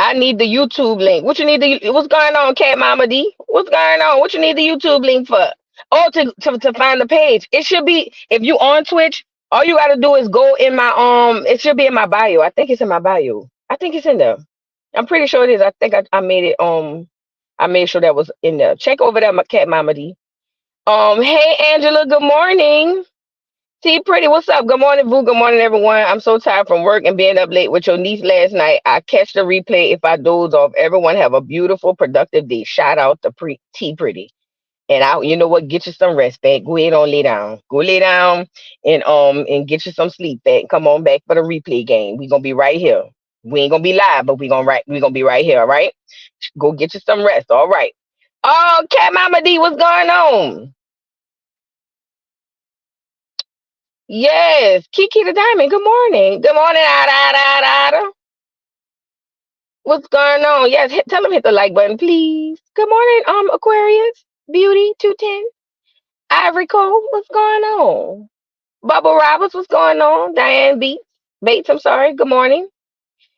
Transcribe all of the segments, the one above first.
I need the YouTube link. What you need what's going on, Cat Mama D? What's going on? What you need the YouTube link for? Oh, to find the page. It should be if you on Twitch, all you gotta do is go in my it should be in my bio. I think it's in my bio. I think it's in there. I'm pretty sure it is. I think I made it I made sure that was in there. Check over there, my Cat Mama D. Hey Angela, good morning. T Pretty, what's up? Good morning, Boo. Good morning, everyone. I'm so tired from work and being up late with your niece last night. I catch the replay if I doze off. Everyone have a beautiful, productive day. Shout out to T Pretty. And you know what? Get you some rest back. Go ahead on lay down. Go lay down and get you some sleep back. Come on back for the replay game. We gonna be right here. We ain't gonna be live, but we gonna be right here. All right. Go get you some rest. All right. Oh, Cat Mama D, what's going on? Yes, Kiki the Diamond. Good morning. Good morning, Ada, Ada, Ada, Ada. What's going on? Yes, tell them hit the like button, please. Good morning, Aquarius, Beauty 210, Ivory Cole. What's going on? Bubba Roberts. What's going on? Diane Bates. I'm sorry. Good morning,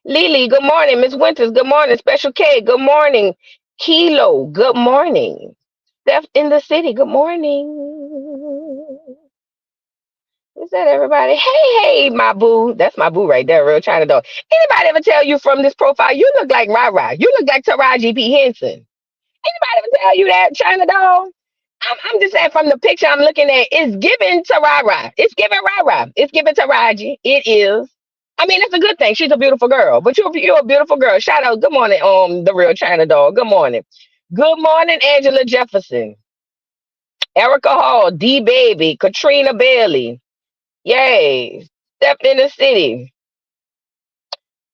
Lily. Good morning, Miss Winters. Good morning, Special K. Good morning, Kilo. Good morning, Steph in the city. Good morning. Is that everybody? Hey, my boo. That's my boo right there, real China dog. Anybody ever tell you from this profile, you look like Rara? You look like Taraji P. Henson. Anybody ever tell you that, China dog? I'm just saying from the picture I'm looking at, it's giving Tarara. It's giving Rara. It's giving Taraji. It is. I mean, that's a good thing. She's a beautiful girl. But you're a beautiful girl. Shout out. Good morning, the real China dog. Good morning. Good morning, Angela Jefferson. Erica Hall, D Baby, Katrina Bailey. Yay. Step in the city.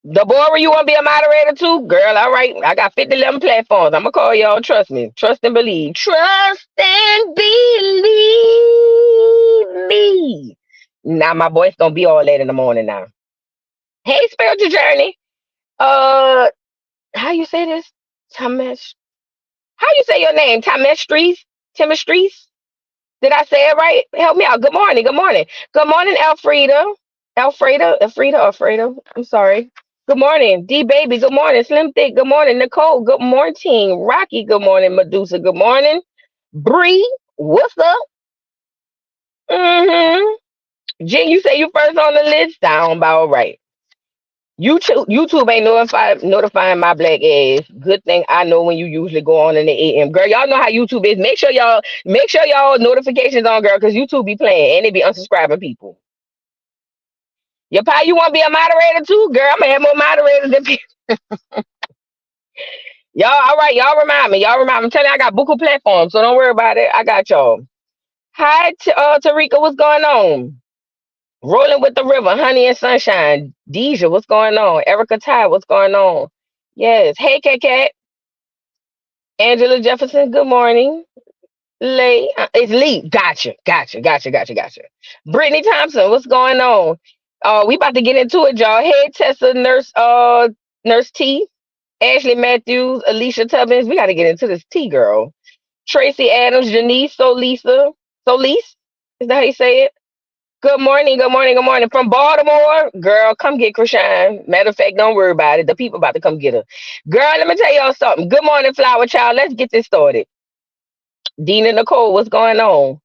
Deborah, you want to be a moderator too? Girl, all right. I got 11 platforms. I'm going to call y'all. Trust me. Trust and believe. Trust and believe me. Now, my voice going to be all that in the morning now. Hey, Spiritual Journey. How you say this? Tamesh. How you say your name? Tamestries? Timestries? Did I say it right? Help me out. Good morning. Good morning. Good morning, Elfrida. Alfreda. I'm sorry. Good morning, D Baby. Good morning, Slim Thick. Good morning, Nicole. Good morning, Rocky. Good morning, Medusa. Good morning, Bree. What's up? Jen, you say you first on the list. Sound about right. YouTube ain't notifying my black ass. Good thing I know when you usually go on in the AM. Girl, y'all know how YouTube is. Make sure y'all notifications on, girl, because YouTube be playing and they be unsubscribing people. Your pie, you want to be a moderator too? Girl, I'm going to have more moderators than people. Y'all, all right, y'all remind me. I'm telling you, I got buku platforms, so don't worry about it. I got y'all. Hi, Tarika, what's going on? Rolling with the river, honey and sunshine. Deja, what's going on? Erica Ty, what's going on? Yes. Hey, Cat. Angela Jefferson, good morning. It's Lee. Gotcha. Brittany Thompson, what's going on? We about to get into it, y'all. Hey, Tessa, Nurse T, Ashley Matthews, Alicia Tubbins. We got to get into this T girl. Tracy Adams, Janice, Solis. Is that how you say it? Good morning. From Baltimore, girl, come get Chrisean. Matter of fact, don't worry about it. The people about to come get her. Girl, let me tell y'all something. Good morning, Flower Child. Let's get this started. Dina Nicole, what's going on?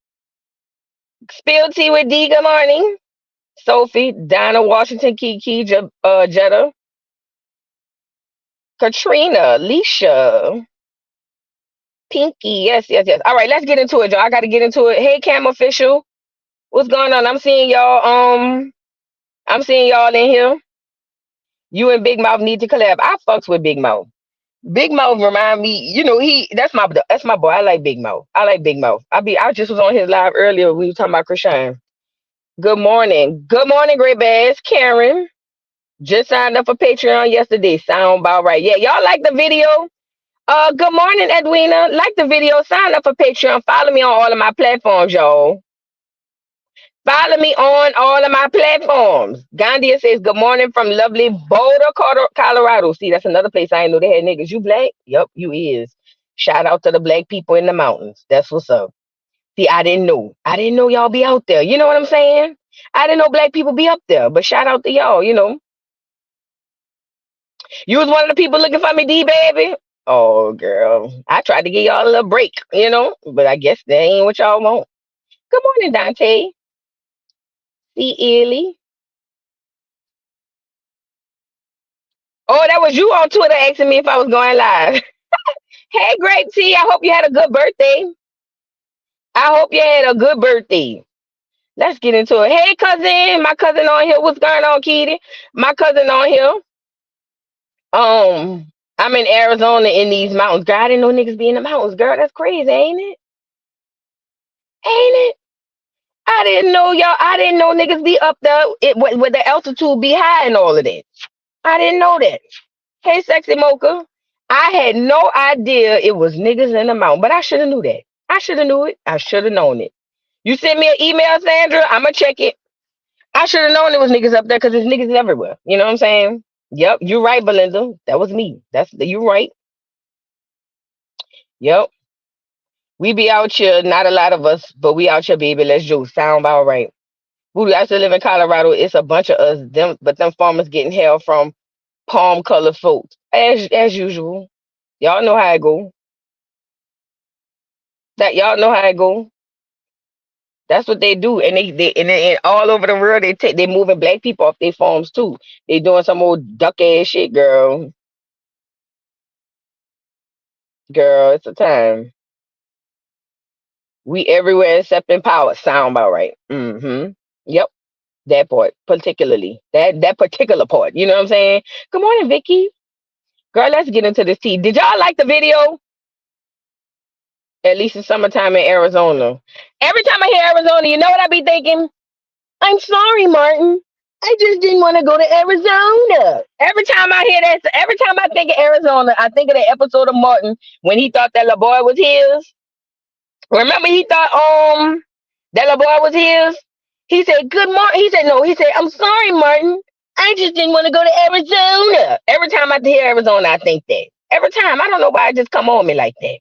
Spill tea with D, good morning. Sophie, Donna Washington, Kiki, Jetta, Katrina, Leisha, Pinky, yes. All right, let's get into it, y'all. I got to get into it. Hey, Cam Official, what's going on? I'm seeing y'all in here. You and Big Mouth need to collab. I fucks with Big Mouth. Big Mouth remind me, that's my boy. I like Big Mouth. I just was on his live earlier. We were talking about Chrisean. Good morning, Great Bass. Karen just signed up for Patreon yesterday. Sound about right. Yeah, y'all like the video? Good morning, Edwina. Like the video, sign up for Patreon. Follow me on all of my platforms, y'all. Follow me on all of my platforms. Gandia says, good morning from lovely Boulder, Colorado. See, that's another place I ain't know they had niggas. You black? Yup, you is. Shout out to the black people in the mountains. That's what's up. See, I didn't know. Y'all be out there. You know what I'm saying? I didn't know black people be up there. But shout out to y'all, You was one of the people looking for me, D baby. Oh girl, I tried to give y'all a little break, but I guess that ain't what y'all want. Good morning, Dante. See Illy. Oh, that was you on Twitter asking me if I was going live. Hey, Grape T, I hope you had a good birthday. I hope you had a good birthday. Let's get into it. Hey, cousin, my cousin on here. What's going on, Kitty? My cousin on here. I'm in Arizona in these mountains. Girl, I didn't know niggas be in the mountains, girl. That's crazy, ain't it? Ain't it? I didn't know y'all. I didn't know niggas be up there where the altitude be high and all of that. I didn't know that. Hey, sexy mocha. I had no idea it was niggas in the mountain, but I should have knew that. I should have knew it. I should have known it. You sent me an email, Sandra. I'ma check it. I should have known it was niggas up there because there's niggas everywhere. You know what I'm saying? Yep, you're right, Belinda. That was me. You right. Yep. We be out here, not a lot of us, but we out here, baby. Let's juice. Sound about right. Booty, I still live in Colorado. It's a bunch of us. Them farmers getting hell from palm colored folks. As usual. Y'all know how it go. Y'all know how it go. That's what they do, and and all over the world they moving black people off their farms too. They doing some old duck ass shit, girl. Girl, it's a time. We everywhere except in power. Sound about right. Mm-hmm. Yep. That part, particularly. That particular part. You know what I'm saying? Good morning, Vicky. Girl, let's get into this tea. Did y'all like the video? At least it's summertime in Arizona. Every time I hear Arizona, you know what I be thinking? I'm sorry, Martin. I just didn't want to go to Arizona. Every time I hear that, every time I think of Arizona, I think of the episode of Martin when he thought that little boy was his. Remember, he thought that little boy was his. He said, "Good morning." He said, "No." He said, "I'm sorry, Martin. I just didn't want to go to Arizona." Every time I hear Arizona, I think that. Every time, I don't know why it just come on me like that.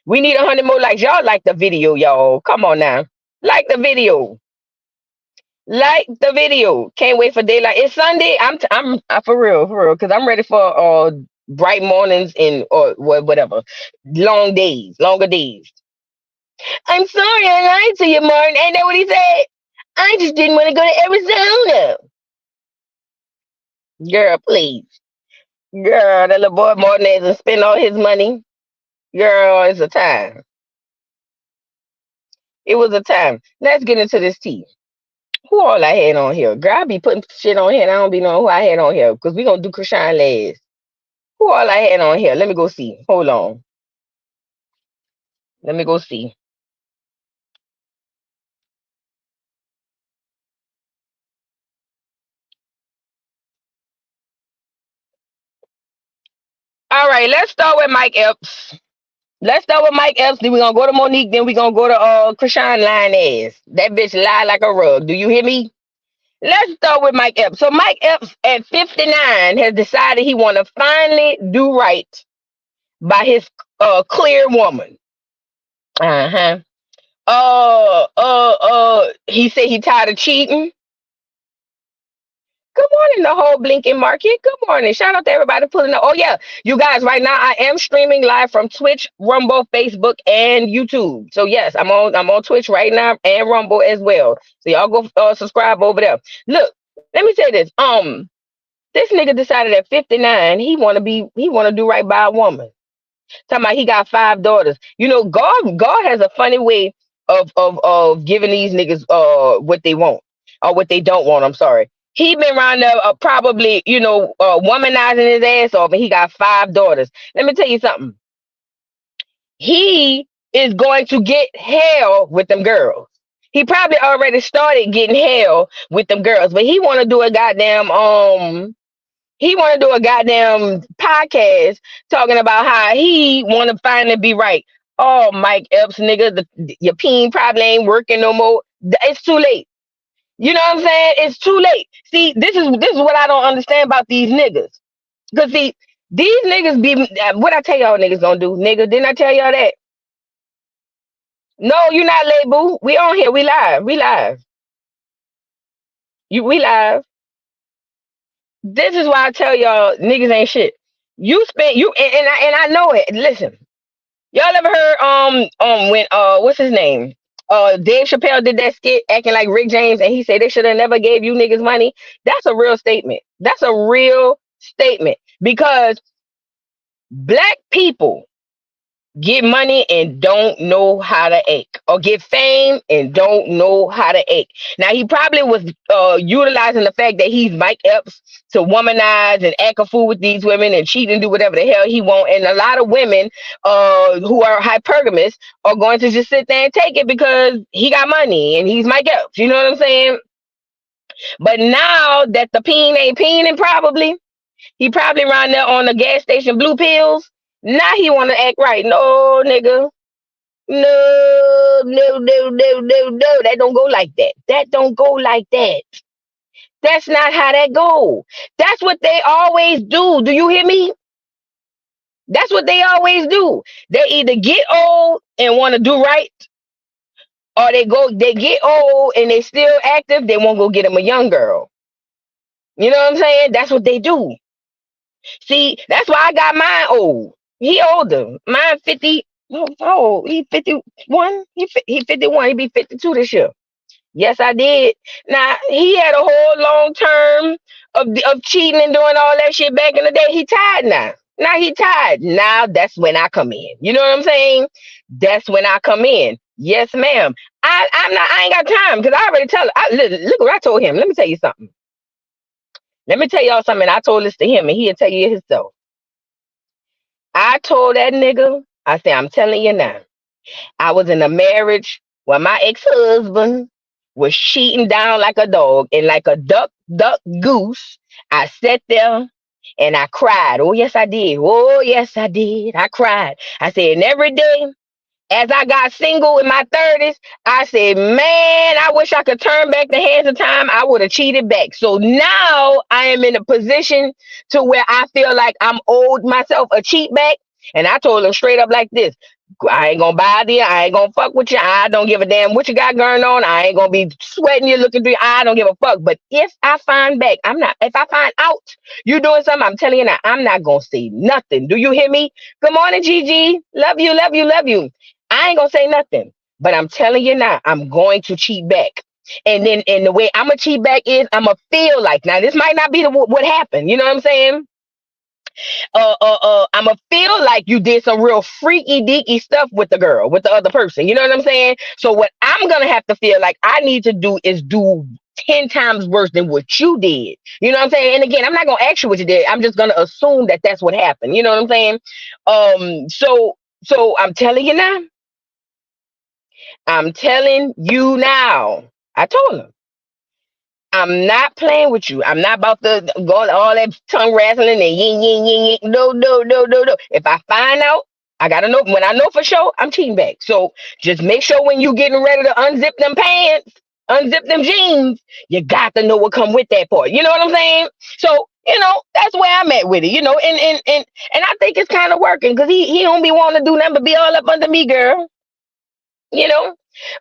We need 100 more likes. Y'all like the video, y'all. Come on now, like the video. Like the video. Can't wait for daylight. It's Sunday. I'm for real, because I'm ready for bright mornings and or whatever, longer days. I'm sorry, I lied to you, Martin. Ain't that what he said? I just didn't want to go to Arizona. Girl, please. Girl, that little boy Martin hasn't spent all his money. Girl, it's a time. It was a time. Let's get into this tea. Who all I had on here? Girl, I be putting shit on here and I don't be knowing who I had on here because we going to do Chrisean last. Who all I had on here? Let me go see. Hold on. Let me go see. All right, let's start with Mike Epps. Let's start with Mike Epps. Then we're going to go to Monique. Then we're going to go to Chrisean lying ass. That bitch lie like a rug. Do you hear me? Let's start with Mike Epps. So Mike Epps at 59 has decided he want to finally do right by his clear woman. Uh-huh. He said he tired of cheating. Good morning, the whole blinking market. Good morning. Shout out to everybody pulling up. Oh yeah, you guys, right now I am streaming live from Twitch, Rumble, Facebook, and YouTube. So yes, I'm on Twitch right now and Rumble as well. So y'all go subscribe over there. Look, let me say this. This nigga decided at 59 he want to do right by a woman. Talking about he got 5 daughters. You know, God has a funny way of giving these niggas what they want or what they don't want. I'm sorry. He been around there probably, womanizing his ass off, and he got 5 daughters. Let me tell you something. He is going to get hell with them girls. He probably already started getting hell with them girls, but he want to do a goddamn podcast talking about how he want to finally be right. Oh, Mike Epps, nigga, your peen probably ain't working no more. It's too late. You know what I'm saying? It's too late. See, this is what I don't understand about these niggas. Because see, these niggas be what I tell y'all niggas gonna do, nigga. Didn't I tell y'all that? No, you're not late, boo. We on here. We live. We live. We live. This is why I tell y'all niggas ain't shit. You spent you and I know it. Listen, y'all ever heard when what's his name? Dave Chappelle did that skit acting like Rick James and he said they should have never gave you niggas money. That's a real statement. That's a real statement because black people get money and don't know how to ache, or get fame and don't know how to ache. Now he probably was utilizing the fact that he's Mike Epps to womanize and act a fool with these women and cheat and do whatever the hell he want. And a lot of women who are hypergamous are going to just sit there and take it because he got money and he's Mike Epps. You know what I'm saying? But now that the peen ain't peening, he probably around there on the gas station blue pills. Now he want to act right. No, nigga. No, no, no, no, no, no. That don't go like that. That don't go like that. That's not how that go. That's what they always do. Do you hear me? That's what they always do. They either get old and want to do right, or they get old and they still active. They won't go get them a young girl. You know what I'm saying? That's what they do. See, that's why I got mine old. He older. Mine 50. Oh, he 51. He 51. He be 52 this year. Yes, I did. Now he had a whole long term of cheating and doing all that shit back in the day. He tired now. Now he tired. Now that's when I come in. You know what I'm saying? That's when I come in. Yes, ma'am. I ain't got time because I already tell look what I told him. Let me tell you something. Let me tell y'all something. I told this to him and he'll tell you himself. I told that nigga, I said, I'm telling you now. I was in a marriage where my ex-husband was cheating down like a dog, and like a duck, goose, I sat there and I cried. Oh, yes, I did. Oh, yes, I did. I cried. I said, and every day as I got single in my 30s, I said, man, I wish I could turn back the hands of time. I would have cheated back. So now I am in a position to where I feel like I'm owed myself a cheat back. And I told him straight up like this. I ain't gonna bother you. I ain't gonna fuck with you. I don't give a damn what you got going on. I ain't gonna be sweating you looking through your eye. I don't give a fuck. But if I find out you doing something, I'm telling you now, I'm not gonna say nothing. Do you hear me? Good morning, Gigi. Love you, love you, love you. I ain't gonna say nothing. But I'm telling you now, I'm going to cheat back. And the way I'm gonna cheat back is I'm gonna feel like, now this might not be what happened. You know what I'm saying? I'ma feel like you did some real freaky deaky stuff with the girl, with the other person. You know what I'm saying? So what I'm gonna have to feel like I need to do is do 10 times worse than what you did. You know what I'm saying? And again, I'm not gonna ask you what you did. I'm just gonna assume that that's what happened. You know what I'm saying? So I'm telling you now. I'm telling you now. I told him. I'm not playing with you. I'm not about to go all that tongue wrestling and yin, yin, yin, yin. No, no, no, no, no. If I find out, I gotta know. When I know for sure, I'm cheating back. So just make sure when you getting ready to unzip them pants, unzip them jeans, you got to know what come with that part. You know what I'm saying? So, that's where I'm at with it, and I think it's kind of working because he don't be wanting to do nothing but be all up under me, girl.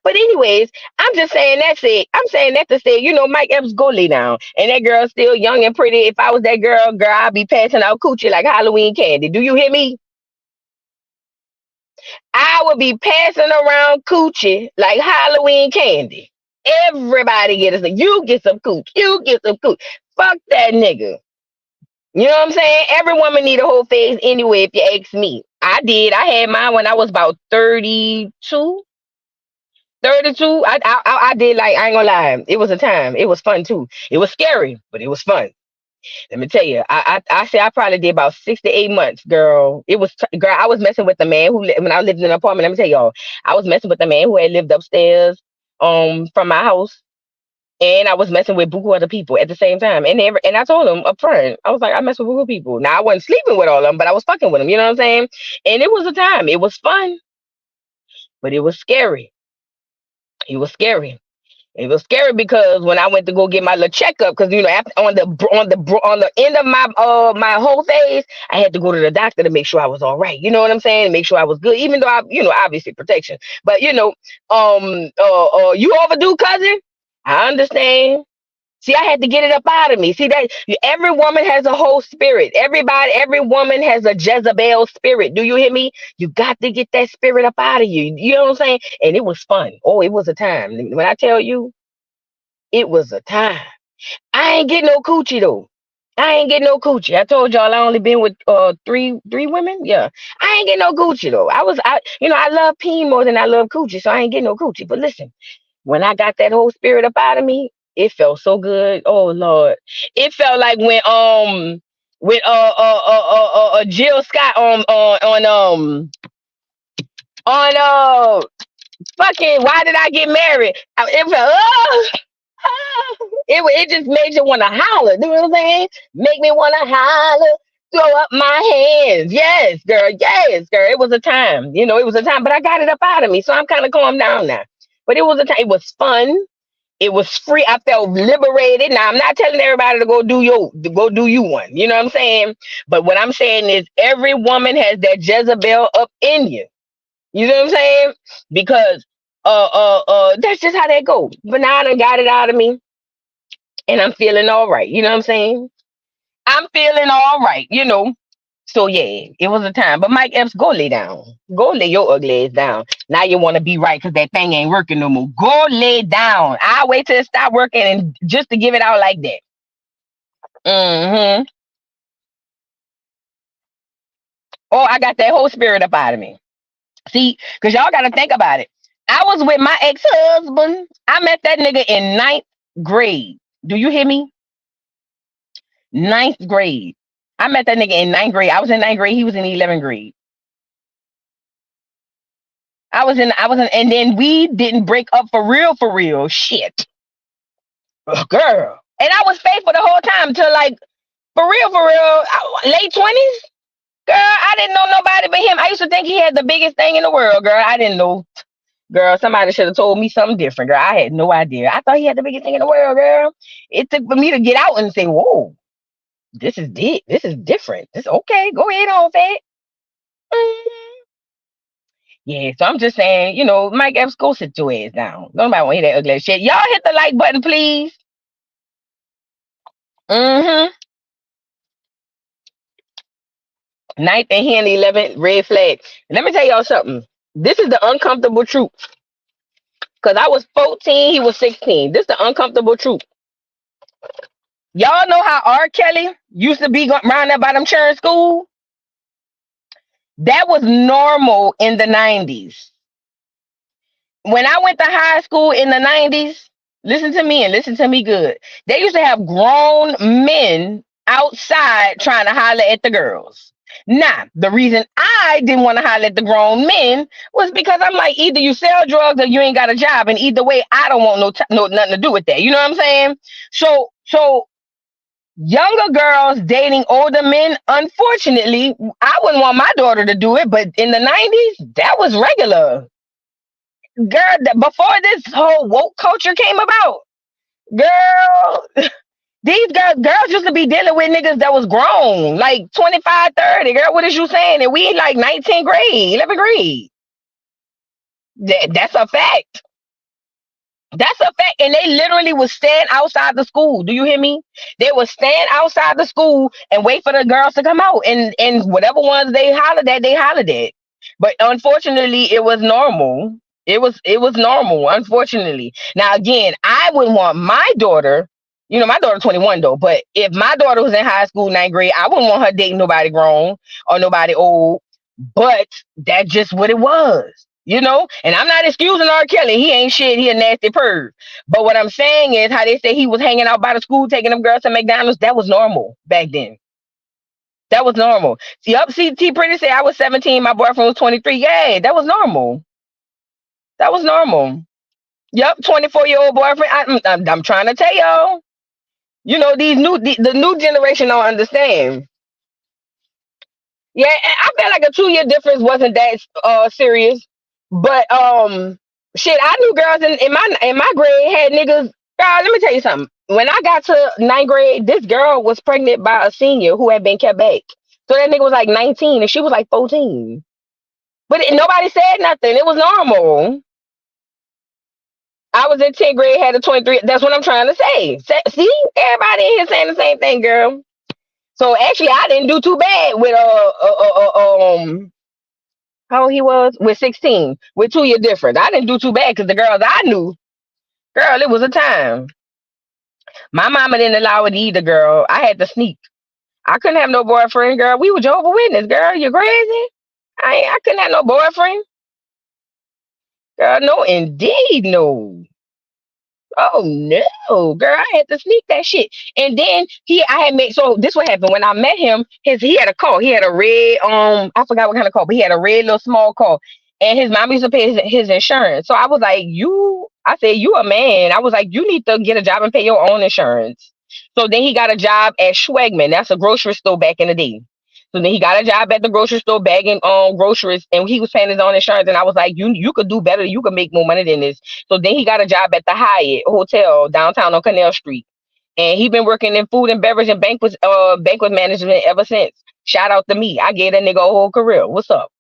But anyways, I'm just saying that's it. I'm saying that to say, Mike Epps go lay down. And that girl's still young and pretty. If I was that girl, I'd be passing out coochie like Halloween candy. Do you hear me? I would be passing around coochie like Halloween candy. Everybody get us. You get some cooch. You get some cooch. Fuck that nigga. You know what I'm saying? Every woman need a whole face anyway, if you ask me. I did. I had mine when I was about 32. 32. I did, like, I ain't gonna lie. It was a time. It was fun too. It was scary, but it was fun. Let me tell you. I say I probably did about 6 to 8 months, girl. Girl. I was messing with the man when I lived in an apartment. Let me tell y'all. I was messing with the man who had lived upstairs, from my house, and I was messing with buku other people at the same time. And I told him up front, I was like, I mess with buku people. Now I wasn't sleeping with all of them, but I was fucking with them. You know what I'm saying? And it was a time. It was fun, but it was scary. It was scary. It was scary because when I went to go get my little checkup, because after, on the end of my whole phase, I had to go to the doctor to make sure I was all right. You know what I'm saying? Make sure I was good, even though obviously protection. But you overdue, cousin. I understand. See, I had to get it up out of me. See that every woman has a whole spirit. Every woman has a Jezebel spirit. Do you hear me? You got to get that spirit up out of you. You know what I'm saying? And it was fun. Oh, it was a time. When I tell you, it was a time. I ain't getting no coochie though. I ain't getting no coochie. I told y'all I only been with three women. Yeah, I ain't getting no coochie though. I love peen more than I love coochie, so I ain't getting no coochie. But listen, when I got that whole spirit up out of me, it felt so good. Oh Lord, it felt like when Jill Scott on fucking Why Did I Get Married? It felt it just made you want to holler. You know what I'm saying? Make me want to holler. Throw up my hands. Yes, girl. Yes, girl. It was a time. It was a time, but I got it up out of me. So I'm kind of calmed down now. But it was a time. It was fun. It was free. I felt liberated. Now I'm not telling everybody to go do you one. You know what I'm saying? But what I'm saying is every woman has that Jezebel up in you. You know what I'm saying? Because that's just how that goes. But now I done got it out of me and I'm feeling all right. You know what I'm saying? I'm feeling all right, So yeah, it was a time. But Mike Epps, go lay down. Go lay your ugly ass down. Now you want to be right because that thing ain't working no more. Go lay down. I'll wait till it stop working and just to give it out like that. Mm-hmm. Oh, I got that whole spirit up out of me. See, because y'all got to think about it. I was with my ex-husband. I met that nigga in 9th grade. Do you hear me? 9th grade. I met that nigga in 9th grade. I was in 9th grade. He was in 11th grade. And then we didn't break up for real. Shit. Girl. And I was faithful the whole time till like, for real, late 20s. Girl, I didn't know nobody but him. I used to think he had the biggest thing in the world, girl. I didn't know. Girl, somebody should have told me something different, girl. I had no idea. I thought he had the biggest thing in the world, girl. It took for me to get out and say, whoa, this is deep. This is different. This okay. Go ahead on, fat. Yeah, so I'm just saying, Mike Epps, go sit your ass down. Nobody want to hear that ugly shit. Y'all hit the like button, please. Mm-hmm. 9th and he in the 11th, red flag. Let me tell y'all something. This is the uncomfortable truth. Because I was 14, he was 16. This is the uncomfortable truth. Y'all know how R. Kelly used to be around there by them church school? That was normal in the 90s. When I went to high school in the 90s, listen to me and listen to me good. They used to have grown men outside trying to holler at the girls. Now, the reason I didn't want to holler at the grown men was because I'm like, either you sell drugs or you ain't got a job. And either way, I don't want nothing to do with that. You know what I'm saying? So younger girls dating older men, unfortunately, I wouldn't want my daughter to do it. But in the 90s, that was regular. Girl, before this whole woke culture came about, girl, these girls used to be dealing with niggas that was grown, like 25, 30. Girl, what is you saying? And we like 19th grade, 11th grade. That's a fact. That's a fact. And they literally would stand outside the school. Do you hear me? They would stand outside the school and wait for the girls to come out. And whatever ones they hollered at, they hollered at. But unfortunately, it was normal. It was normal, unfortunately. Now, again, I wouldn't want my daughter, my daughter's 21 though, but if my daughter was in high school, 9th grade, I wouldn't want her dating nobody grown or nobody old. But that's just what it was, and I'm not excusing R. Kelly. He ain't shit. He a nasty perv. But what I'm saying is how they say he was hanging out by the school, taking them girls to McDonald's. That was normal back then. That was normal. See, T Pretty said I was 17. My boyfriend was 23. Yeah, that was normal. That was normal. Yep, 24-year-old boyfriend. I'm trying to tell y'all. The new generation don't understand. Yeah, I felt like a 2-year difference wasn't that serious. But shit, I knew girls in my grade had niggas. Girl, let me tell you something. When I got to 9th grade, this girl was pregnant by a senior who had been kept back. So that nigga was like 19 and she was like 14. But nobody said nothing. It was normal. I was in 10th grade, had a 23. That's what I'm trying to say. See, everybody in here saying the same thing, girl. So actually, I didn't do too bad with how he was with 16 with 2 year difference. I didn't do too bad because the girls I knew, girl, it was a time. My mama didn't allow it either, girl. I had to sneak. I couldn't have no boyfriend, girl. We were Jehovah's Witness, girl. You crazy? I couldn't have no boyfriend, girl. No, indeed, no. Oh no, girl, I had to sneak that shit. And then I had made so this what happened when I met him. He had a car. He had a red I forgot what kind of car, but he had a red little small car. And his mom used to pay his insurance. So I was like, I said, you a man. I was like, you need to get a job and pay your own insurance. So then he got a job at Schwegman. That's a grocery store back in the day. So then he got a job at the grocery store bagging groceries, and he was paying his own insurance. And I was like, you could do better. You could make more money than this. So then he got a job at the Hyatt Hotel downtown on Canal Street, and he been working in food and beverage and banquet management ever since. Shout out to me. I gave that nigga a whole career. What's up?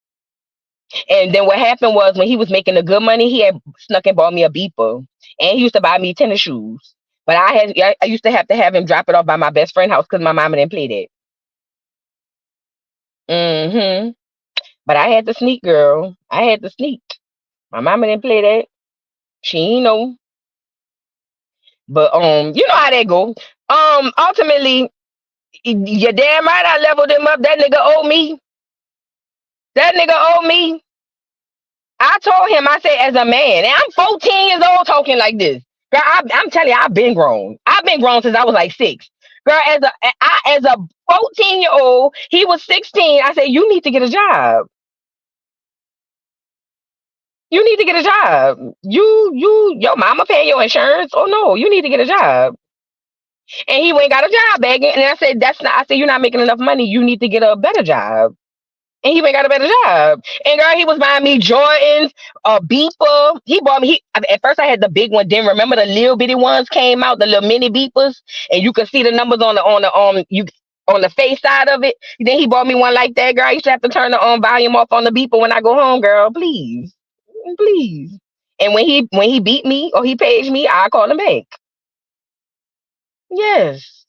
And then what happened was when he was making the good money, he had snuck and bought me a beeper, and he used to buy me tennis shoes. But I used to have him drop it off by my best friend house because my mama didn't play that. Mm-hmm. But I had to sneak, girl. I had to sneak. My mama didn't play that. She ain't know. But you know how that go. Ultimately, you're damn right. I leveled him up. That nigga owed me. That nigga owed me. I told him. I said, as a man, and I'm 14 years old talking like this. Girl, I'm telling you, I've been grown. I've been grown since I was like 6. Girl, as a 14-year-old, he was 16. I said, you need to get a job. You need to get a job. Your mama paying your insurance? Oh no, you need to get a job. And he went got a job back, and I said, that's not. I said, you're not making enough money. You need to get a better job. And he went got a better job. And girl, he was buying me Jordans, a beeper. He bought me. At first, I had the big one. Then remember the little bitty ones came out, the little mini beepers, and you could see the numbers on the face side of it. Then he bought me one like that, girl. I used to have to turn the volume off on the beeper when I go home, girl. Please. Please. And when he beat me or he paged me, I call him back. Yes.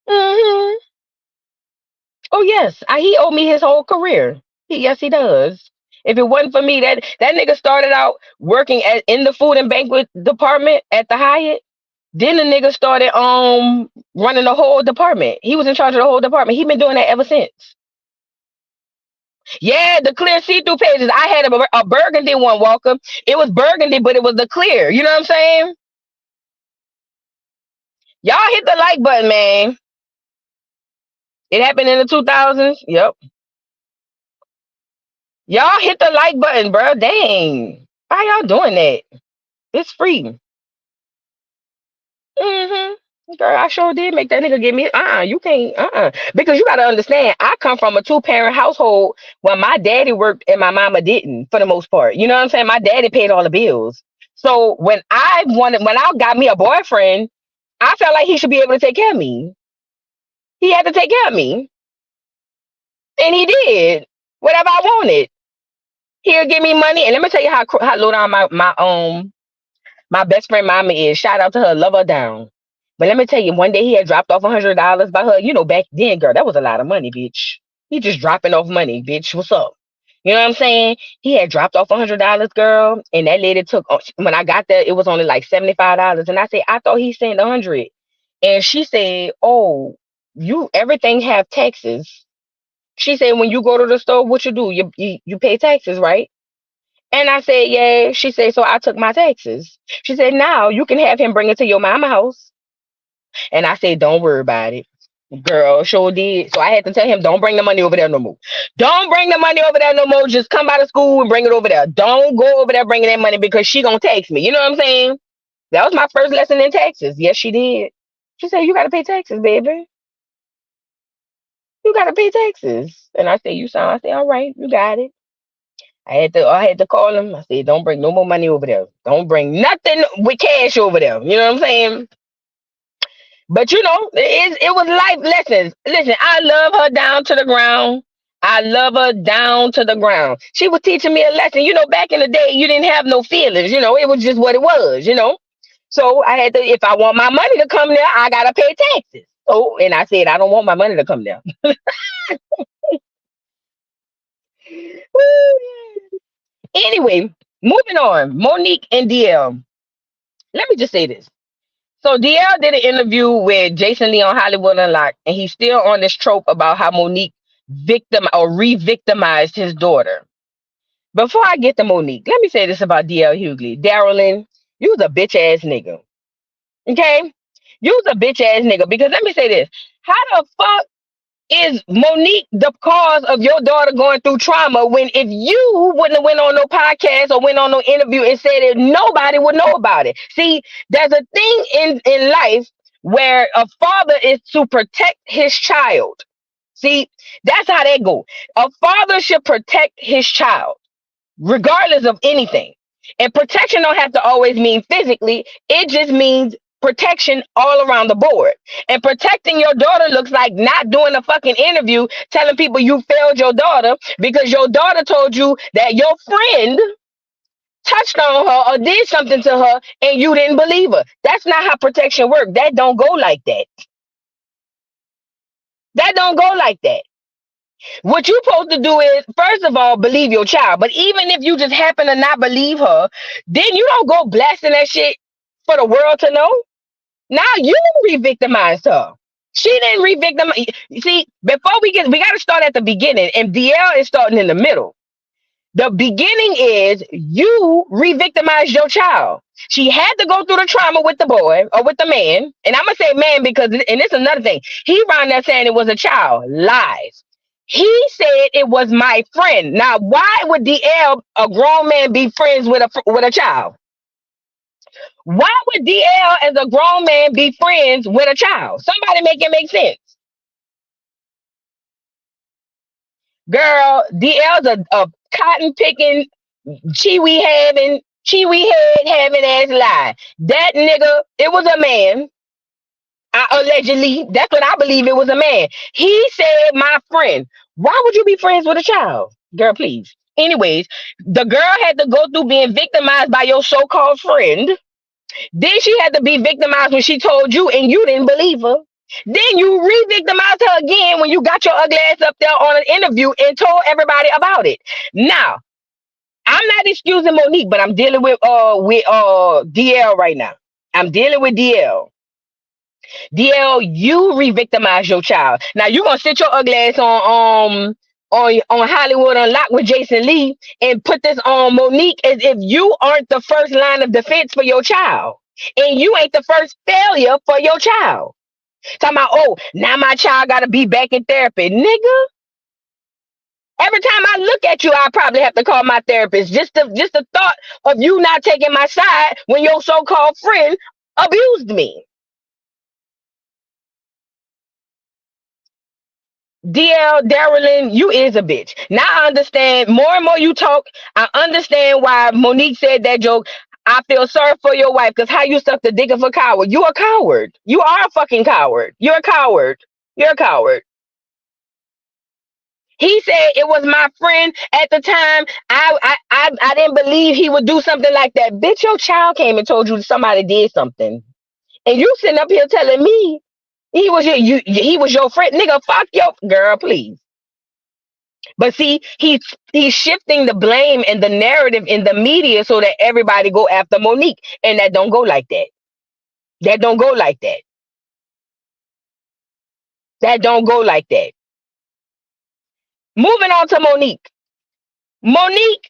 Hmm. Oh yes. He owed me his whole career. Yes, he does. If it wasn't for me, that nigga started out working in the food and banquet department at the Hyatt. Then the nigga started running the whole department. He was in charge of the whole department. He been doing that ever since. Yeah, the clear see-through pages. I had a burgundy one, Walker. It was burgundy, but it was the clear. You know what I'm saying? Y'all hit the like button, man. It happened in the 2000s. Yep. Y'all hit the like button, bro. Dang. Why y'all doing that? It's free. Mm-hmm. Girl, I sure did make that nigga give me you can't because you gotta understand I come from a 2-parent household where my daddy worked and my mama didn't for the most part. You know what I'm saying? My daddy paid all the bills. So when I got me a boyfriend, I felt like he should be able to take care of me. He had to take care of me. And he did. Whatever I wanted. He'll give me money. And let me tell you how low down my best friend mama is. Shout out to her, love her down. But let me tell you, one day he had dropped off $100 by her. You know, back then, girl, that was a lot of money, bitch. He just dropping off money, bitch. What's up? You know what I'm saying? He had dropped off $100, girl, and that lady took. When I got there, it was only like $75, and I said, I thought he sent 100, and she said, oh, you everything have taxes. She said, when you go to the store, what you do? You pay taxes, right? And I said, yeah. She said, so I took my taxes. She said, now you can have him bring it to your mama house. And I said, don't worry about it. Girl, sure did. So I had to tell him, don't bring the money over there no more. Don't bring the money over there no more. Just come by the school and bring it over there. Don't go over there bringing that money because she gonna tax me. You know what I'm saying? That was my first lesson in taxes. Yes, she did. She said, you gotta pay taxes, baby. You gotta pay taxes. And I said, I said, all right, you got it. I had to call him. I said, don't bring no more money over there. Don't bring nothing with cash over there. You know what I'm saying? But you know, it was life lessons. Listen, I love her down to the ground. I love her down to the ground. She was teaching me a lesson. Back in the day, you didn't have no feelings. It was just what it was. So I had to, if I want my money to come there, I gotta pay taxes. Oh, and I said I don't want my money to come there. Anyway, moving on. Mo'Nique and DL. Let me just say this. So DL did an interview with Jason Lee on Hollywood Unlocked, and he's still on this trope about how Mo'Nique victim or re-victimized his daughter. Before I get to Mo'Nique, let me say this about DL Hughley. Darylin, you was a bitch ass nigga. Okay? You was a bitch ass nigga. Because let me say this. How the fuck is Mo'Nique the cause of your daughter going through trauma when if you wouldn't have went on no podcast or went on no interview and said it, nobody would know about it? See, there's a thing in life where a father is to protect his child. See, that's how that go. A father should protect his child, regardless of anything. And protection don't have to always mean physically. It just means protection all around the board. And protecting your daughter looks like not doing a fucking interview telling people you failed your daughter because your daughter told you that your friend touched on her or did something to her and you didn't believe her. That's not how protection works. That don't go like that. That don't go like that. What you're supposed to do is, first of all, believe your child. But even if you just happen to not believe her, then you don't go blasting that shit for the world to know. Now you re-victimized her. She didn't re-victimize. See, before we got to start at the beginning, and DL is starting in the middle. The beginning is you re-victimized your child. She had to go through the trauma with the boy or with the man. And I'm going to say man because, and it's another thing. He around there saying it was a child. Lies. He said it was my friend. Now, why would DL, a grown man, be friends with a child? Why would DL, as a grown man, be friends with a child? Somebody make it make sense. Girl, DL's a cotton picking, chiwi head having ass lie. That nigga, it was a man. Allegedly, that's what I believe, it was a man. He said, my friend. Why would you be friends with a child? Girl, please. Anyways, the girl had to go through being victimized by your so-called friend. Then she had to be victimized when she told you and you didn't believe her. Then you re-victimized her again when you got your ugly ass up there on an interview and told everybody about it. Now, I'm not excusing Mo'Nique, but I'm dealing with DL right now. I'm dealing with DL. DL, you re-victimize your child. Now you're gonna sit your ugly ass on Hollywood Unlocked with Jason Lee and put this on Mo'Nique as if you aren't the first line of defense for your child. And you ain't the first failure for your child. Talking about, oh, now my child gotta be back in therapy. Nigga. Every time I look at you, I probably have to call my therapist. Just the thought of you not taking my side when your so-called friend abused me. DL, Darylin, you is a bitch. Now I understand. More and more you talk, I understand why Mo'Nique said that joke. I feel sorry for your wife because how you suck the dick of a coward. You a coward. You are a fucking coward. You're a coward. You're a coward. He said it was my friend at the time. I didn't believe he would do something like that. Bitch, your child came and told you somebody did something. And you sitting up here telling me he was your friend. Nigga, fuck your girl, please. But see, he's shifting the blame and the narrative in the media so that everybody go after Mo'Nique. And that don't go like that. That don't go like that. That don't go like that. Moving on to Mo'Nique. Mo'Nique,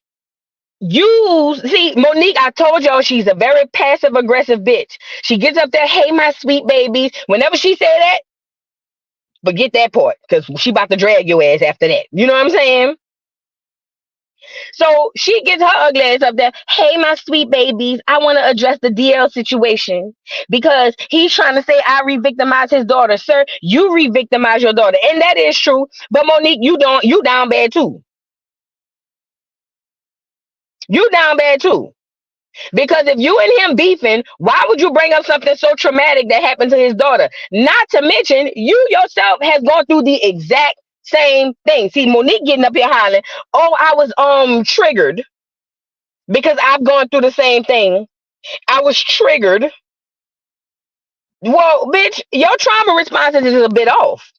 Mo'Nique, I told y'all she's a very passive aggressive bitch. She gets up there, hey, my sweet babies. Whenever she say that, forget that part, because she about to drag your ass after that. You know what I'm saying? So she gets her ugly ass up there. Hey, my sweet babies, I want to address the DL situation because he's trying to say I re-victimize his daughter. Sir, you re-victimize your daughter. And that is true. But Mo'Nique, you down bad too. You down bad too. Because if you and him beefing, why would you bring up something so traumatic that happened to his daughter? Not to mention, you yourself has gone through the exact Same thing. See, Monique getting up here hollering, oh, I was triggered because I've gone through the same thing. I was triggered. Well, bitch, your trauma responses is a bit off.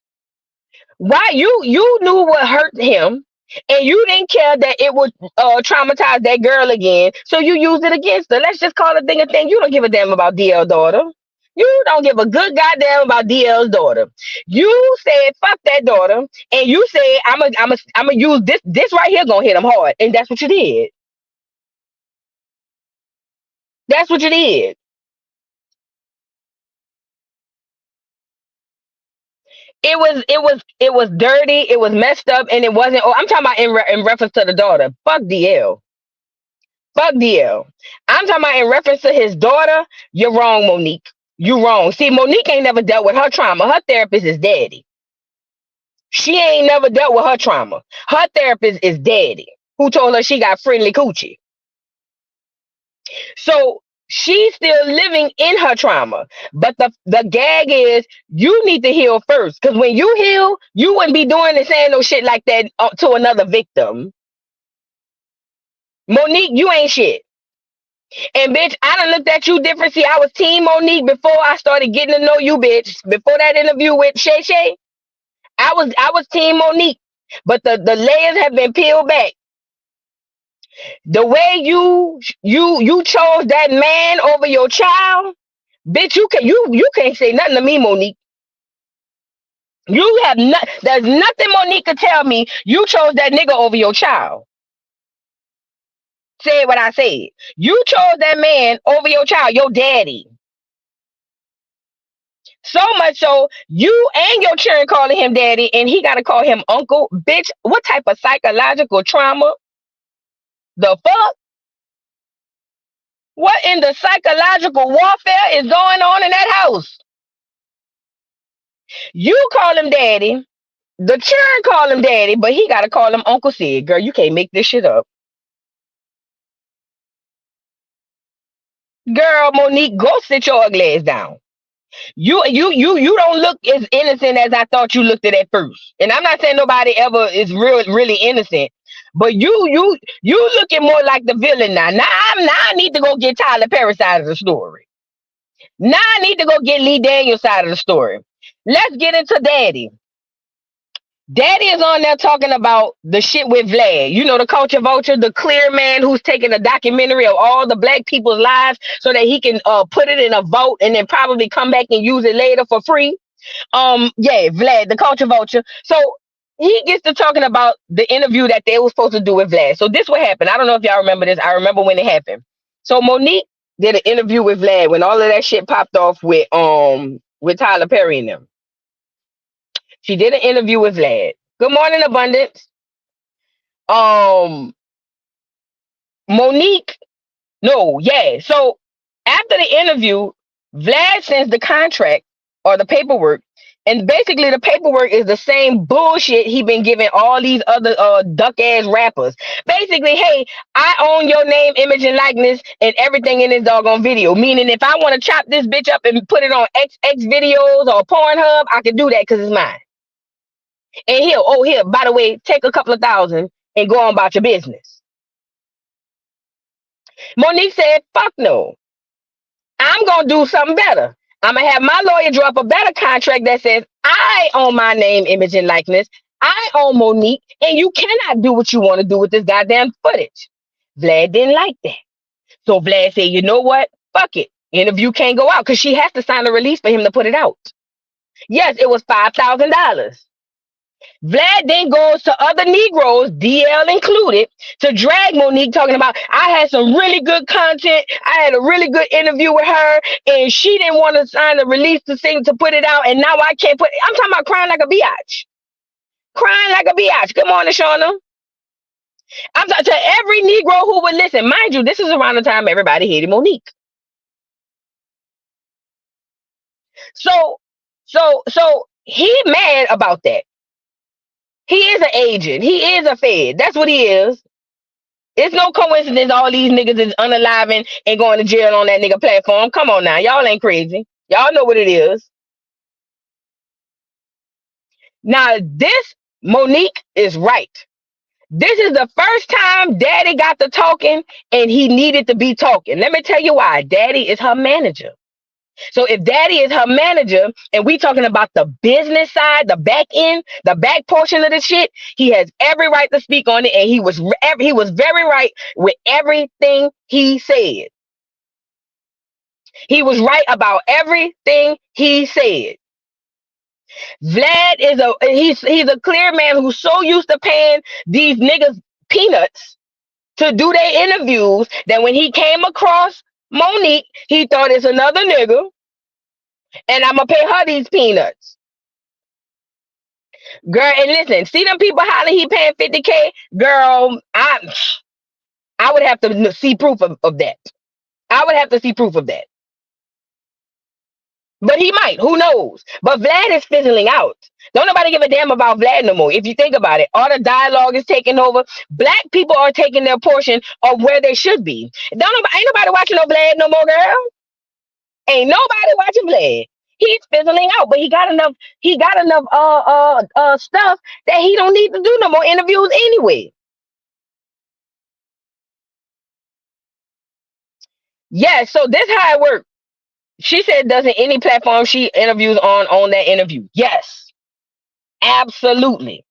Why you knew what hurt him, and you didn't care that it would traumatize that girl again, so you used it against her. Let's just call a thing a thing. You don't give a damn about DL's daughter. You don't give a good goddamn about DL's daughter. You said fuck that daughter, and you said I'm a use this right here gonna hit him hard, and that's what you did. That's what you did. It was dirty. It was messed up, and it wasn't. Oh, I'm talking about in reference to the daughter. Fuck DL. Fuck DL. I'm talking about in reference to his daughter. You're wrong, Monique. You wrong. See, Monique ain't never dealt with her trauma. Her therapist is daddy. She ain't never dealt with her trauma. Her therapist is daddy, who told her she got friendly coochie. So she's still living in her trauma. But the gag is you need to heal first. Because when you heal, you wouldn't be doing and saying no shit like that to another victim. Monique, you ain't shit. And bitch, I done looked at you different. See, I was team Monique before I started getting to know you, bitch. Before that interview with Shay Shay, I was team Monique. But the layers have been peeled back. The way you chose that man over your child, bitch, you can't say nothing to me, Monique. You have there's nothing Monique could tell me. You chose that nigga over your child. Say what I said. You chose that man over your child, your daddy. So much so, you and your children calling him daddy, and he got to call him uncle. Bitch, what type of psychological trauma? The fuck? What in the psychological warfare is going on in that house? You call him daddy. The children call him daddy, but he got to call him Uncle Sid. Girl, you can't make this shit up. Girl, Monique, go sit your ugly ass down. You don't look as innocent as I thought you looked at first. And I'm not saying nobody ever is really innocent, but you looking more like the villain now. Now I need to go get Tyler Perry side of the story. Now I need to go get Lee Daniels side of the story. Let's get into Daddy. Daddy is on there talking about the shit with Vlad. You know, the culture vulture, the clear man who's taking a documentary of all the black people's lives so that he can put it in a vote and then probably come back and use it later for free. Yeah, Vlad, the culture vulture. So he gets to talking about the interview that they were supposed to do with Vlad. So this what happened. I don't know if y'all remember this. I remember when it happened. So Monique did an interview with Vlad when all of that shit popped off with Tyler Perry and them. She did an interview with Vlad. Good morning, Abundance. Monique. No, yeah. So after the interview, Vlad sends the contract or the paperwork. And basically the paperwork is the same bullshit he been giving all these other duck ass rappers. Basically, hey, I own your name, image, and likeness and everything in this doggone video. Meaning if I want to chop this bitch up and put it on XX videos or Pornhub, I can do that because it's mine. And here, by the way, take a couple of $1,000 and go on about your business. Monique said, fuck no. I'm going to do something better. I'm going to have my lawyer draw up a better contract that says I own my name, image, and likeness. I own Monique, and you cannot do what you want to do with this goddamn footage. Vlad didn't like that. So Vlad said, you know what? Fuck it. Interview can't go out because she has to sign a release for him to put it out. Yes, it was $5,000. Vlad then goes to other Negroes, DL included, to drag Monique talking about, I had some really good content. I had a really good interview with her, and she didn't want to sign a release to put it out, and now I can't put it. I'm talking about crying like a biatch. Crying like a biatch. Good morning, Shauna. I'm talking to every Negro who would listen. Mind you, this is around the time everybody hated Monique. So he mad about that. He is an agent. He is a fed. That's what he is. It's no coincidence all these niggas is unaliving and going to jail on that nigga platform. Come on now. Y'all ain't crazy. Y'all know what it is. Now, this Monique is right. This is the first time Daddy got to talking and he needed to be talking. Let me tell you why. Daddy is her manager. So if Daddy is her manager and we talking about the business side, the back end, the back portion of the shit, he has every right to speak on it, and he was very right with everything he said. He was right about everything he said. Vlad is he's a clear man who's so used to paying these niggas peanuts to do their interviews that when he came across Mo'Nique, he thought it's another nigga and I'm gonna pay her these peanuts. Girl, and listen, see them people hollering he paying 50K? Girl, I would have to see proof of that. I would have to see proof of that. But he might, who knows? But Vlad is fizzling out. Don't nobody give a damn about Vlad no more. If you think about it, all the dialogue is taking over. Black people are taking their portion of where they should be. Ain't nobody watching no Vlad no more, girl. Ain't nobody watching Vlad. He's fizzling out, but he got enough stuff that he don't need to do no more interviews anyway. Yeah, so this how it works. She said, doesn't any platform she interviews on that interview? Yes, absolutely.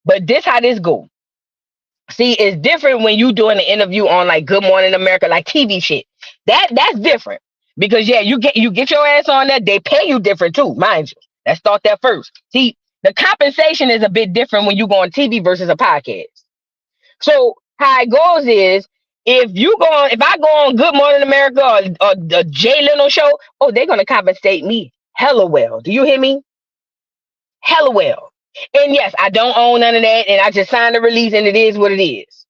But this how this go. See, it's different when you doing an interview on like Good Morning America, like TV shit. That's different because yeah, you get your ass on there. They pay you different too, mind you. Let's start there first. See, the compensation is a bit different when you go on TV versus a podcast. So how it goes is, if I go on Good Morning America or the Jay Leno show, oh, they're gonna compensate me hella well. Do you hear me? Hella well. And yes, I don't own none of that, and I just signed a release, and it is what it is.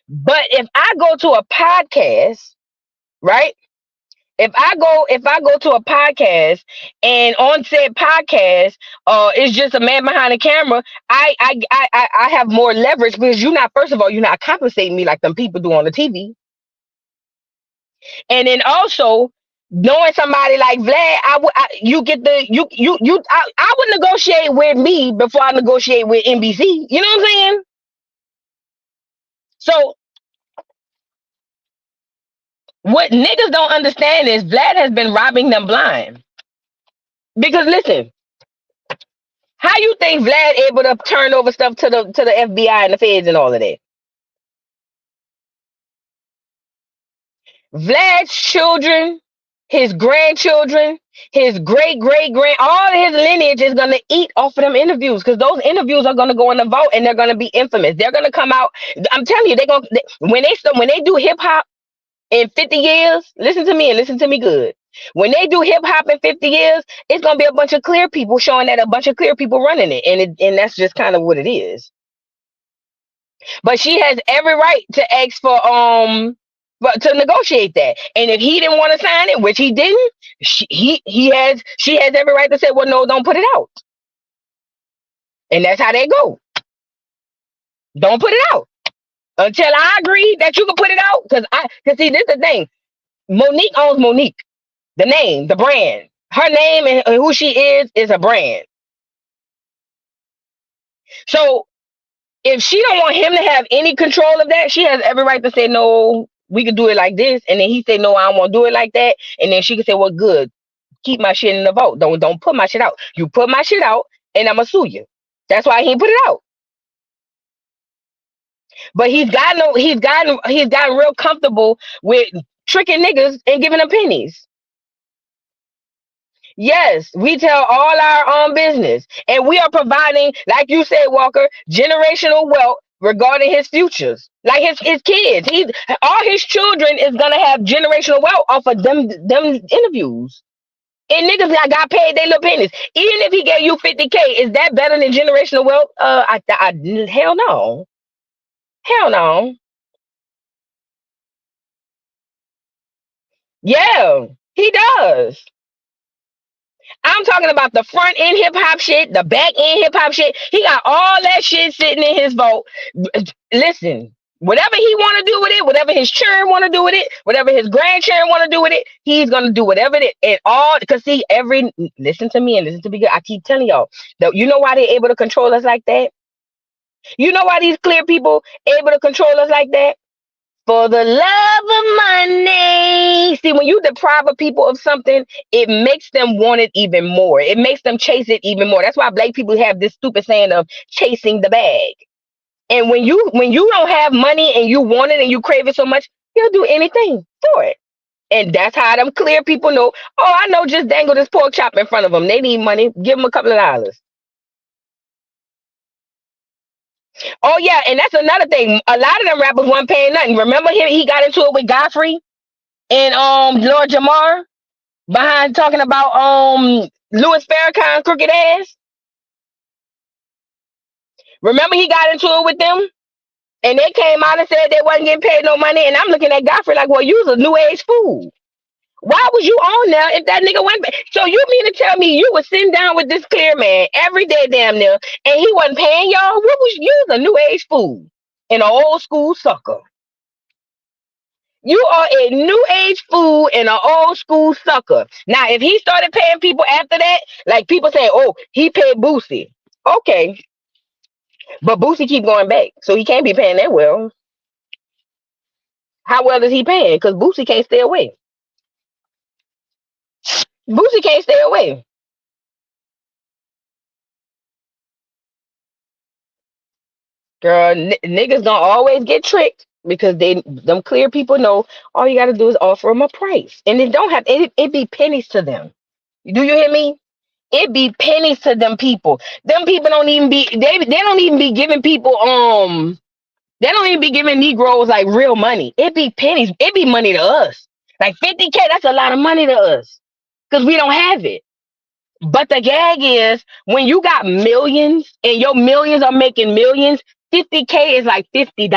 But if I go to a podcast, right? If I go to a podcast and on said podcast, it's just a man behind the camera, I have more leverage because you're not compensating me like them people do on the TV. And then also knowing somebody like Vlad, I would negotiate with me before I negotiate with NBC. You know what I'm saying? So what niggas don't understand is Vlad has been robbing them blind. Because listen, how you think Vlad able to turn over stuff to the FBI and the feds and all of that? Vlad's children, his grandchildren, his great-great-grand, all of his lineage is gonna eat off of them interviews because those interviews are gonna go in the vault and they're gonna be infamous. They're gonna come out. I'm telling you, when they do hip hop in 50 years, listen to me and listen to me good. When they do hip hop in 50 years, it's gonna be a bunch of clear people showing that a bunch of clear people running it, and that's just kind of what it is. But she has every right to ask for to negotiate that. And if he didn't want to sign it, which he didn't, she has every right to say, well, no, don't put it out. And that's how they go. Don't put it out until I agree that you can put it out. Because see, this is the thing. Mo'Nique owns Mo'Nique. The name, the brand. Her name and who she is a brand. So if she don't want him to have any control of that, she has every right to say, no, we could do it like this. And then he say, no, I don't want to do it like that. And then she could say, well, good. Keep my shit in the vote. Don't put my shit out. You put my shit out and I'm going to sue you. That's why he put it out. But he's gotten real comfortable with tricking niggas and giving them pennies. Yes, we tell all our business. And we are providing, like you said, Walker, generational wealth regarding his futures. Like his kids. All his children is gonna have generational wealth off of them interviews. And niggas got paid their little pennies. Even if he gave you 50K, is that better than generational wealth? Hell no. Hell no. Yeah, he does. I'm talking about the front end hip hop shit, the back end hip hop shit. He got all that shit sitting in his vault. Listen, Whatever he want to do with it, whatever his children want to do with it, whatever his grandchildren want to do with it, he's gonna do whatever it and all. Because see, listen to me and listen to me good. I keep telling y'all that you know why they're able to control us like that. You know why these clear people able to control us like that? For the love of money. See, when you deprive a people of something, it makes them want it even more. It makes them chase it even more. That's why black people have this stupid saying of chasing the bag. And when you don't have money and you want it and you crave it so much, you'll do anything for it. And that's how them clear people know. Oh, I know, just dangle this pork chop in front of them. They need money. Give them a couple of dollars. Oh yeah, and that's another thing. A lot of them rappers weren't paying nothing. Remember him? He got into it with Godfrey and Lord Jamar behind talking about Louis Farrakhan crooked ass. Remember he got into it with them? And they came out and said they wasn't getting paid no money. And I'm looking at Godfrey like, well, you was a new age fool. Why was you on there if that nigga went back? So you mean to tell me you was sitting down with this clear man every day damn near and he wasn't paying y'all? What was you was a new age fool and an old school sucker. You are a new age fool and an old school sucker. Now, if he started paying people after that, like people say, oh, he paid Boosie. Okay. But Boosie keep going back. So he can't be paying that well. How well is he paying? Because Boosie can't stay away. Boosie can't stay away. Girl, niggas gonna always get tricked because them clear people know all you gotta do is offer them a price. And it don't have it be pennies to them. Do you hear me? It be pennies to them people. Them people don't even be they don't even be giving people they don't even be giving Negroes like real money. It be pennies. It be money to us. Like 50K, that's a lot of money to us. Because we don't have it. But the gag is when you got millions and your millions are making millions, 50K is like $50.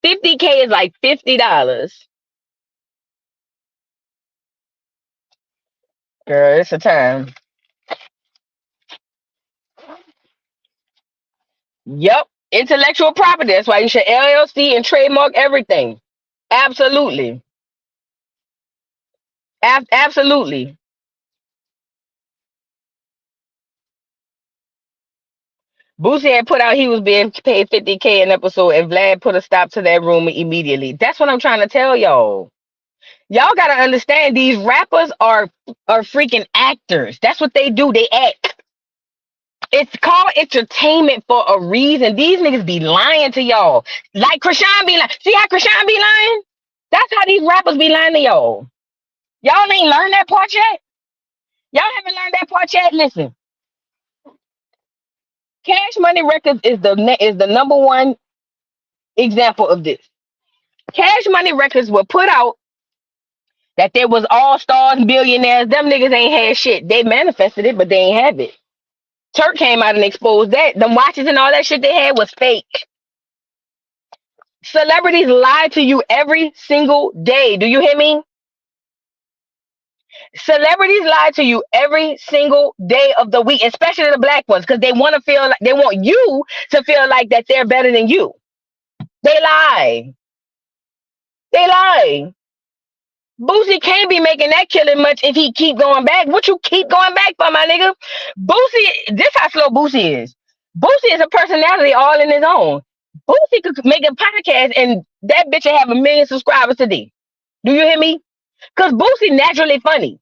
50K is like $50. Girl, it's a time. Yep. Intellectual property. That's why you should LLC and trademark everything. Absolutely. Absolutely. Boosie had put out he was being paid 50K an episode, and Vlad put a stop to that rumor immediately. That's what I'm trying to tell y'all. Y'all gotta understand these rappers are freaking actors. That's what they do. They act. It's called entertainment for a reason. These niggas be lying to y'all. Like Chrisean be lying. See how Chrisean be lying? That's how these rappers be lying to y'all. Y'all ain't learned that part yet? Y'all haven't learned that part yet? Listen. Cash Money Records is the number one example of this. Cash Money Records will put out that there was all stars, billionaires. Them niggas ain't had shit. They manifested it, but they ain't have it. Turk came out and exposed that. Them watches and all that shit they had was fake. Celebrities lie to you every single day. Do you hear me? Celebrities lie to you every single day of the week, especially the black ones, because they want to feel like they want you to feel like that they're better than you. They lie. They lie. Boosie can't be making that killing much if he keep going back. What you keep going back for, my nigga? Boosie, this how slow Boosie is. Boosie is a personality all in his own. Boosie could make a podcast and that bitch will have 1 million subscribers today. Do you hear me? Because Boosie naturally funny.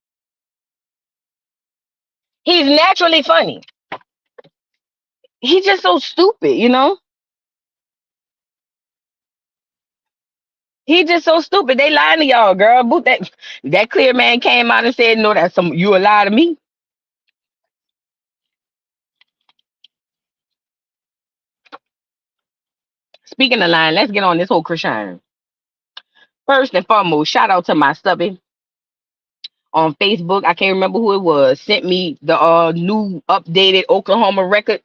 He's naturally funny. He's just so stupid, you know? He just so stupid. They lying to y'all, girl. That clear man came out and said, no, that's you a lie to me. Speaking of lying, let's get on this whole Chrisean. First and foremost, shout out to my stubby on Facebook. I can't remember who it was. Sent me the new updated Oklahoma record.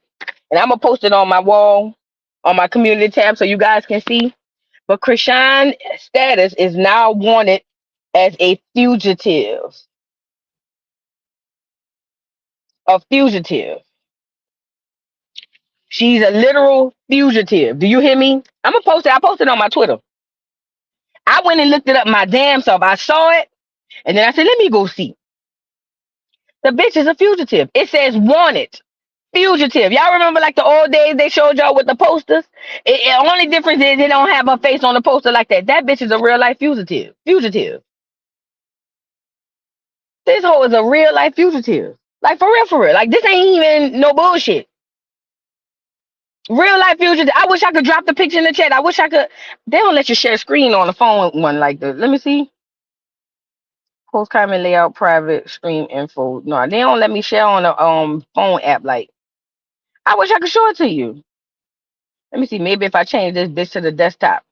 And I'm going to post it on my wall, on my community tab so you guys can see. But Chrisean status is now wanted as a fugitive. A fugitive. She's a literal fugitive. Do you hear me? I'm gonna post it. I posted on my Twitter. I went and looked it up my damn self. I saw it, and then I said, let me go see. The bitch is a fugitive. It says wanted. Fugitive. Y'all remember like the old days they showed y'all with the posters? Only difference is they don't have her face on the poster like that. That bitch is a real life fugitive. Fugitive. This hoe is a real life fugitive. Like for real, for real. Like this ain't even no bullshit. Real life fugitive. I wish I could drop the picture in the chat. I wish I could. They don't let you share screen on the phone one like that. Let me see. Post comment layout private stream info. No, they don't let me share on the phone app. Like I wish I could show it to you. Let me see. Maybe if I change this bitch to the desktop.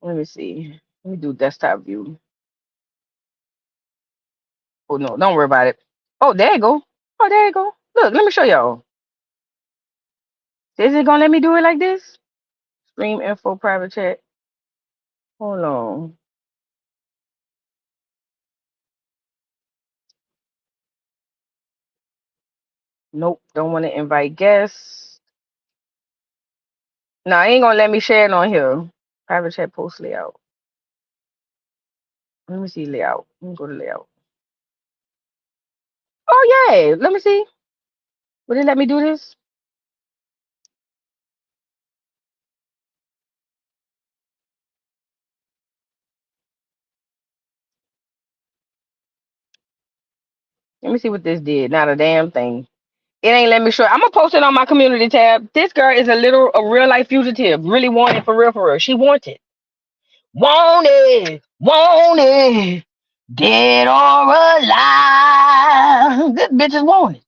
Let me see. Let me do desktop view. Oh no, don't worry about it. Oh, there you go. Oh, there you go. Look, let me show y'all. Is it gonna let me do it like this? Stream info private chat. Hold on. Nope, don't want to invite guests. No, I ain't gonna let me share it on here. Private chat post layout. Let me see layout. Let me go to layout. Oh yeah, let me see. Would it let me do this? Let me see what this did. Not a damn thing. It ain't let me show. I'm gonna post it on my community tab. This girl is a real life fugitive. Really wanted for real, for real. She wanted. Wanted, wanted, dead or alive. This bitch is wanted.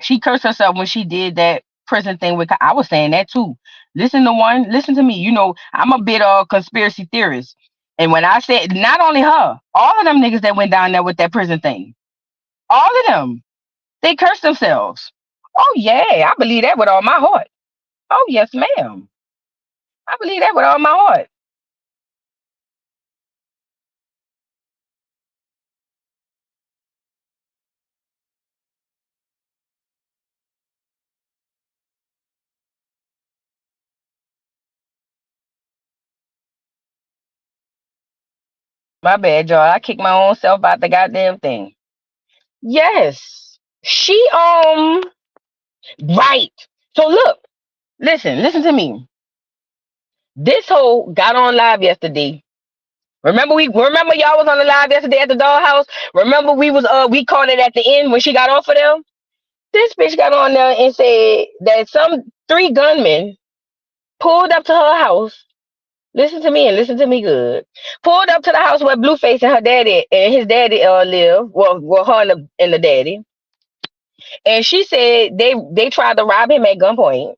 She cursed herself when she did that prison thing with. I was saying that too. Listen to me. You know, I'm a bit of a conspiracy theorist. And when I said not only her, all of them niggas that went down there with that prison thing, all of them, they cursed themselves. Oh yeah, I believe that with all my heart. Oh yes, ma'am. I believe that with all my heart. My bad, y'all. I kicked my own self out the goddamn thing. Yes. She right. So look, listen to me. This hoe got on live yesterday. Remember y'all was on the live yesterday at the dollhouse? Remember we caught it at the end when she got off of them? This bitch got on there and said that some 3 gunmen pulled up to her house. Listen to me and listen to me good. Pulled up to the house where Blueface and her daddy and his daddy live. Well, her and the daddy. And she said they tried to rob him at gunpoint.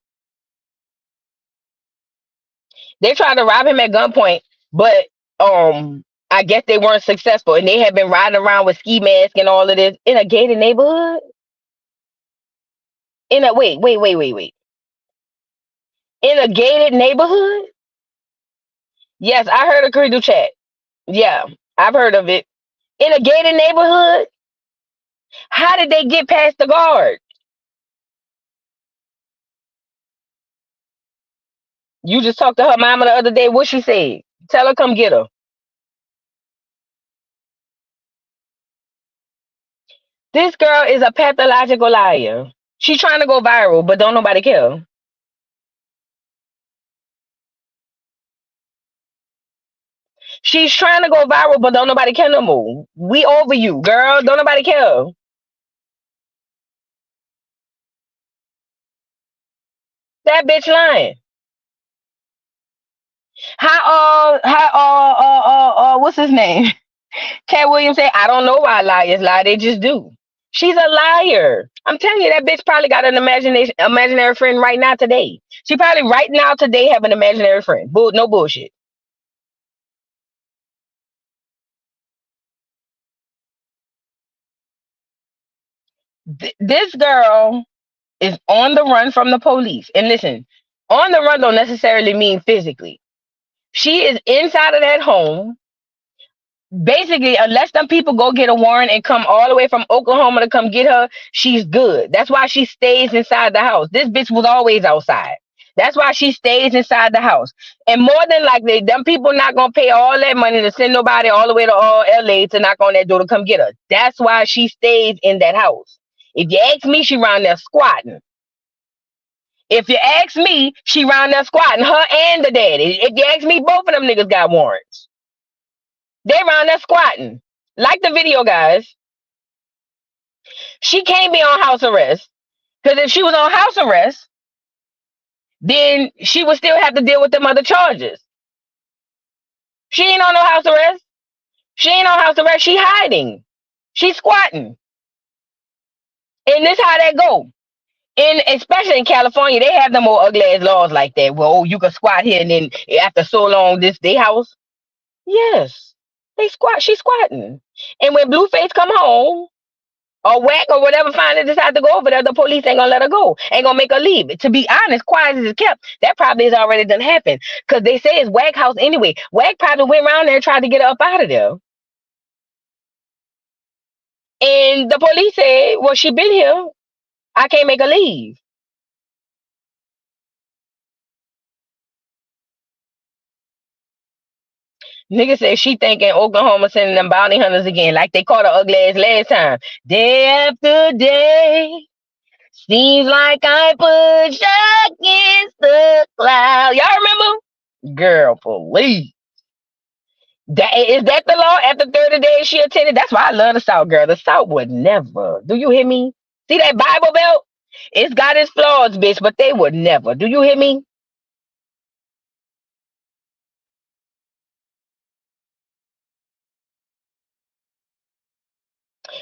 They tried to rob him at gunpoint, but I guess they weren't successful, and they had been riding around with ski masks and all of this in a gated neighborhood. In a wait. In a gated neighborhood? Yes, I heard a Credo chat. Yeah, I've heard of it. In a gated neighborhood? How did they get past the guard? You just talked to her mama the other day. What she said? Tell her come get her. This girl is a pathological liar. She's trying to go viral, but don't nobody care. She's trying to go viral, but don't nobody care no more. We over you, girl. Don't nobody care. That bitch lying. What's his name? Cat Williams say, I don't know why liars lie. They just do. She's a liar. I'm telling you, that bitch probably got an imaginary friend right now today. She probably right now today have an imaginary friend. No bullshit. This girl is on the run from the police. And listen, on the run don't necessarily mean physically. She is inside of that home. Basically, unless them people go get a warrant and come all the way from Oklahoma to come get her, she's good. That's why she stays inside the house. This bitch was always outside. That's why she stays inside the house. And more than likely, them people not gonna pay all that money to send nobody all the way to all LA to knock on that door to come get her. That's why she stays in that house. If you ask me, she around there squatting. If you ask me, she around there squatting. Her and the daddy. If you ask me, both of them niggas got warrants. They around there squatting. Like the video, guys. She can't be on house arrest. Because if she was on house arrest, then she would still have to deal with them other charges. She ain't on no house arrest. She ain't on house arrest. She hiding. She squatting. And this how that go. And especially in California, they have them more ugly ass laws like that. Well, oh, you can squat here and then after so long, this they house. Yes. They squat. She squatting. And when Blueface come home, or whack or whatever finally decide to go over there, the police ain't gonna let her go. Ain't gonna make her leave. To be honest, quiet as it's kept, that probably has already done happened. Because they say it's Whack house anyway. Whack probably went around there and tried to get her up out of there. And the police said, well, she been here. I can't make her leave. Nigga said she thinking Oklahoma sending them bounty hunters again, like they caught her ugly ass last time. Day after day, seems like I push against the cloud. Y'all remember? Girl, please. That is that the law after 30 days she attended? That's why I love the South, girl. The South would never. Do you hear me? See that Bible belt? It's got its flaws, bitch, but they would never. Do you hear me?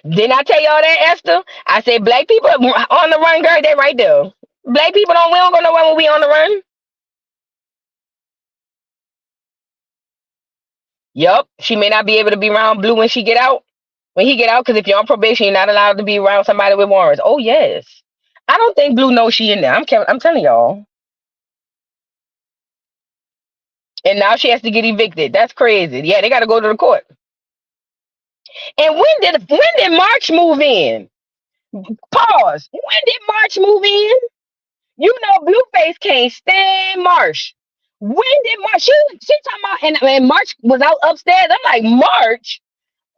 Didn't I tell y'all that, Esther? I said black people on the run, girl. They right there. Black people don't. We don't go nowhere when we on the run. Yup. She may not be able to be around Blue when she get out. When he get out, because if you're on probation, you're not allowed to be around somebody with warrants. Oh yes. I don't think Blue knows she in there. I'm telling y'all. And now she has to get evicted. That's crazy. Yeah, they got to go to the court. And when did March move in? Pause. When did March move in? You know, Blueface can't stand March. When did March? She talking about and March was out upstairs. I'm like, March.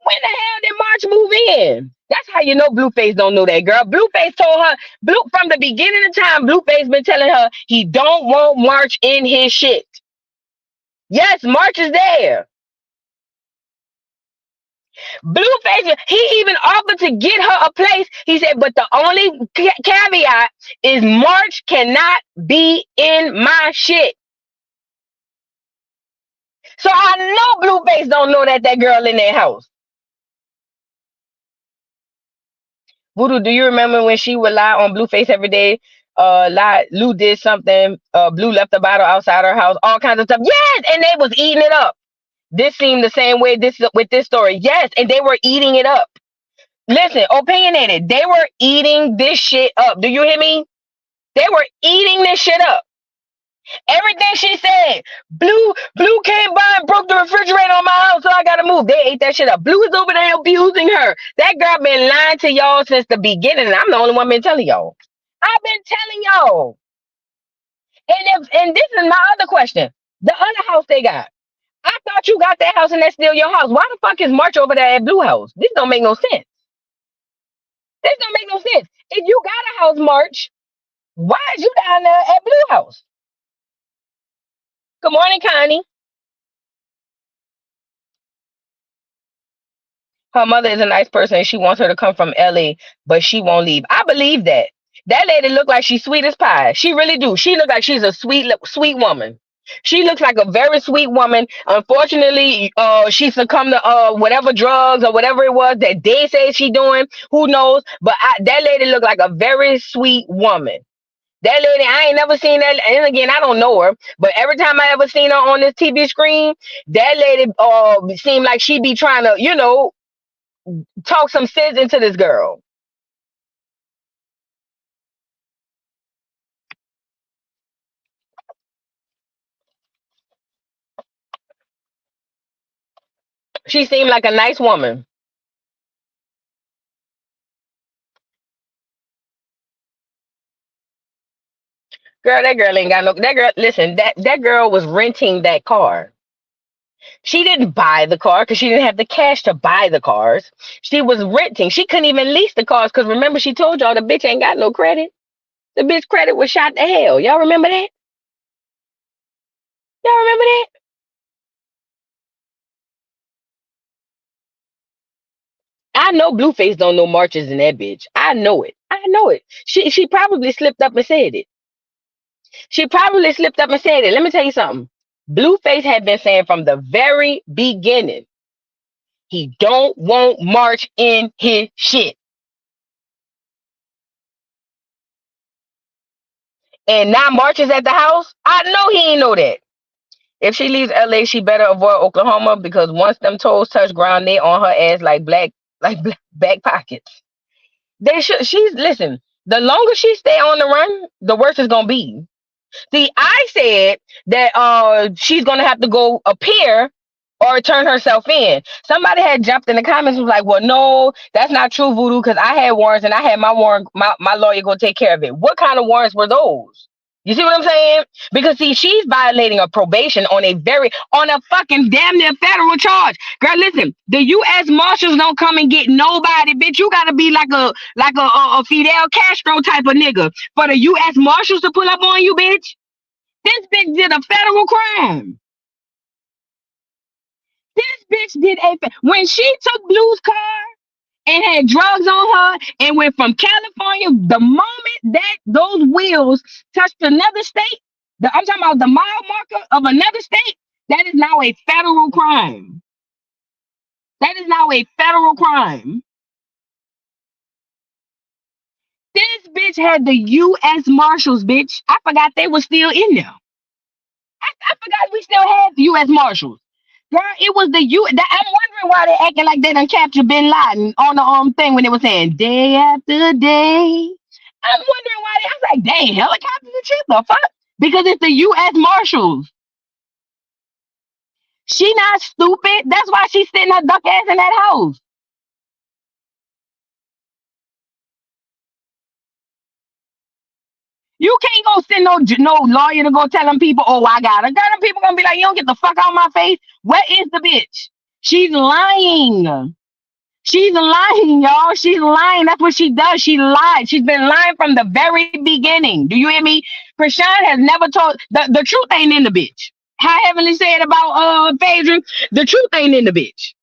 When the hell did March move in? That's how you know Blueface don't know that girl. Blueface told her from the beginning of time. Blueface been telling her he don't want March in his shit. Yes, March is there. Blueface, he even offered to get her a place. He said, but the only caveat is March cannot be in my shit. So I know Blueface don't know that girl in that house. Voodoo, do you remember when she would lie on Blueface every day? Lou did something. Blue left the bottle outside her house. All kinds of stuff. Yes, and they was eating it up. This seemed the same way with this story. Yes, and they were eating it up. Listen, opinionated. They were eating this shit up. Do you hear me? They were eating this shit up. Everything she said. Blue came by and broke the refrigerator on my house, so I gotta move. They ate that shit up. Blue is over there abusing her. That girl been lying to y'all since the beginning, and I'm the only one been telling y'all. I've been telling y'all. And this is my other question. The other house they got. I thought you got that house and that's still your house. Why the fuck is March over there at Blue House? This don't make no sense. This don't make no sense. If you got a house, March, why is you down there at Blue House? Good morning, Connie. Her mother is a nice person and she wants her to come from LA, but she won't leave. I believe that. That lady look like she's sweet as pie. She really do. She look like she's a sweet woman. She looks like a very sweet woman. Unfortunately, she succumbed to whatever drugs or whatever it was that they say she doing. Who knows? But that lady look like a very sweet woman. That lady, I ain't never seen that. And again, I don't know her, but every time I ever seen her on this TV screen, that lady seemed like she be trying to, talk some sense into this girl. She seemed like a nice woman. Girl, that girl ain't got no. That girl, listen, that girl was renting that car. She didn't buy the car because she didn't have the cash to buy the cars. She was renting. She couldn't even lease the cars because remember she told y'all the bitch ain't got no credit. The bitch credit was shot to hell. Y'all remember that? Y'all remember that? I know Blueface don't know marches in that bitch. I know it. I know it. She probably slipped up and said it. She probably slipped up and said it. Let me tell you something. Blueface had been saying from the very beginning, he don't want March in his shit. And now March is at the house. I know he ain't know that. If she leaves LA, she better avoid Oklahoma because once them toes touch ground, they on her ass like black back pockets. They should. She's listen. The longer she stay on the run, the worse it's gonna be. See, I said that she's gonna have to go appear or turn herself in. Somebody had jumped in the comments and was like, "Well, no, that's not true, Voodoo, because I had warrants and I had my lawyer go take care of it." What kind of warrants were those? You see what I'm saying? Because see, she's violating a probation on a fucking damn near federal charge. Girl, listen, the U.S. Marshals don't come and get nobody, bitch. You gotta be like a Fidel Castro type of nigga for the U.S. Marshals to pull up on you, bitch. This bitch did a federal crime. This bitch did when she took Blue's car and had drugs on her and went from California, the moment that those wheels touched another state, I'm talking about the mile marker of another state, that is now a federal crime. That is now a federal crime. This bitch had the U.S. Marshals, bitch. I forgot they were still in there. I forgot we still had the U.S. Marshals. Girl, it was the I'm wondering why they acting like they done captured Bin Laden on the thing when they were saying day after day. I'm wondering why I was like, dang, helicopters and shit, the fuck? Because it's the U.S. Marshals. She not stupid. That's why she's sitting her duck ass in that house. You can't go send no lawyer to go tell them people, oh, I got her. Girl, them people gonna be like, you don't get the fuck out my face. Where is the bitch? She's lying. She's lying, y'all. She's lying. That's what she does. She lied. She's been lying from the very beginning. Do you hear me? Chrisean has never told the truth ain't in the bitch. How Heavenly said about Phaedra, the truth ain't in the bitch.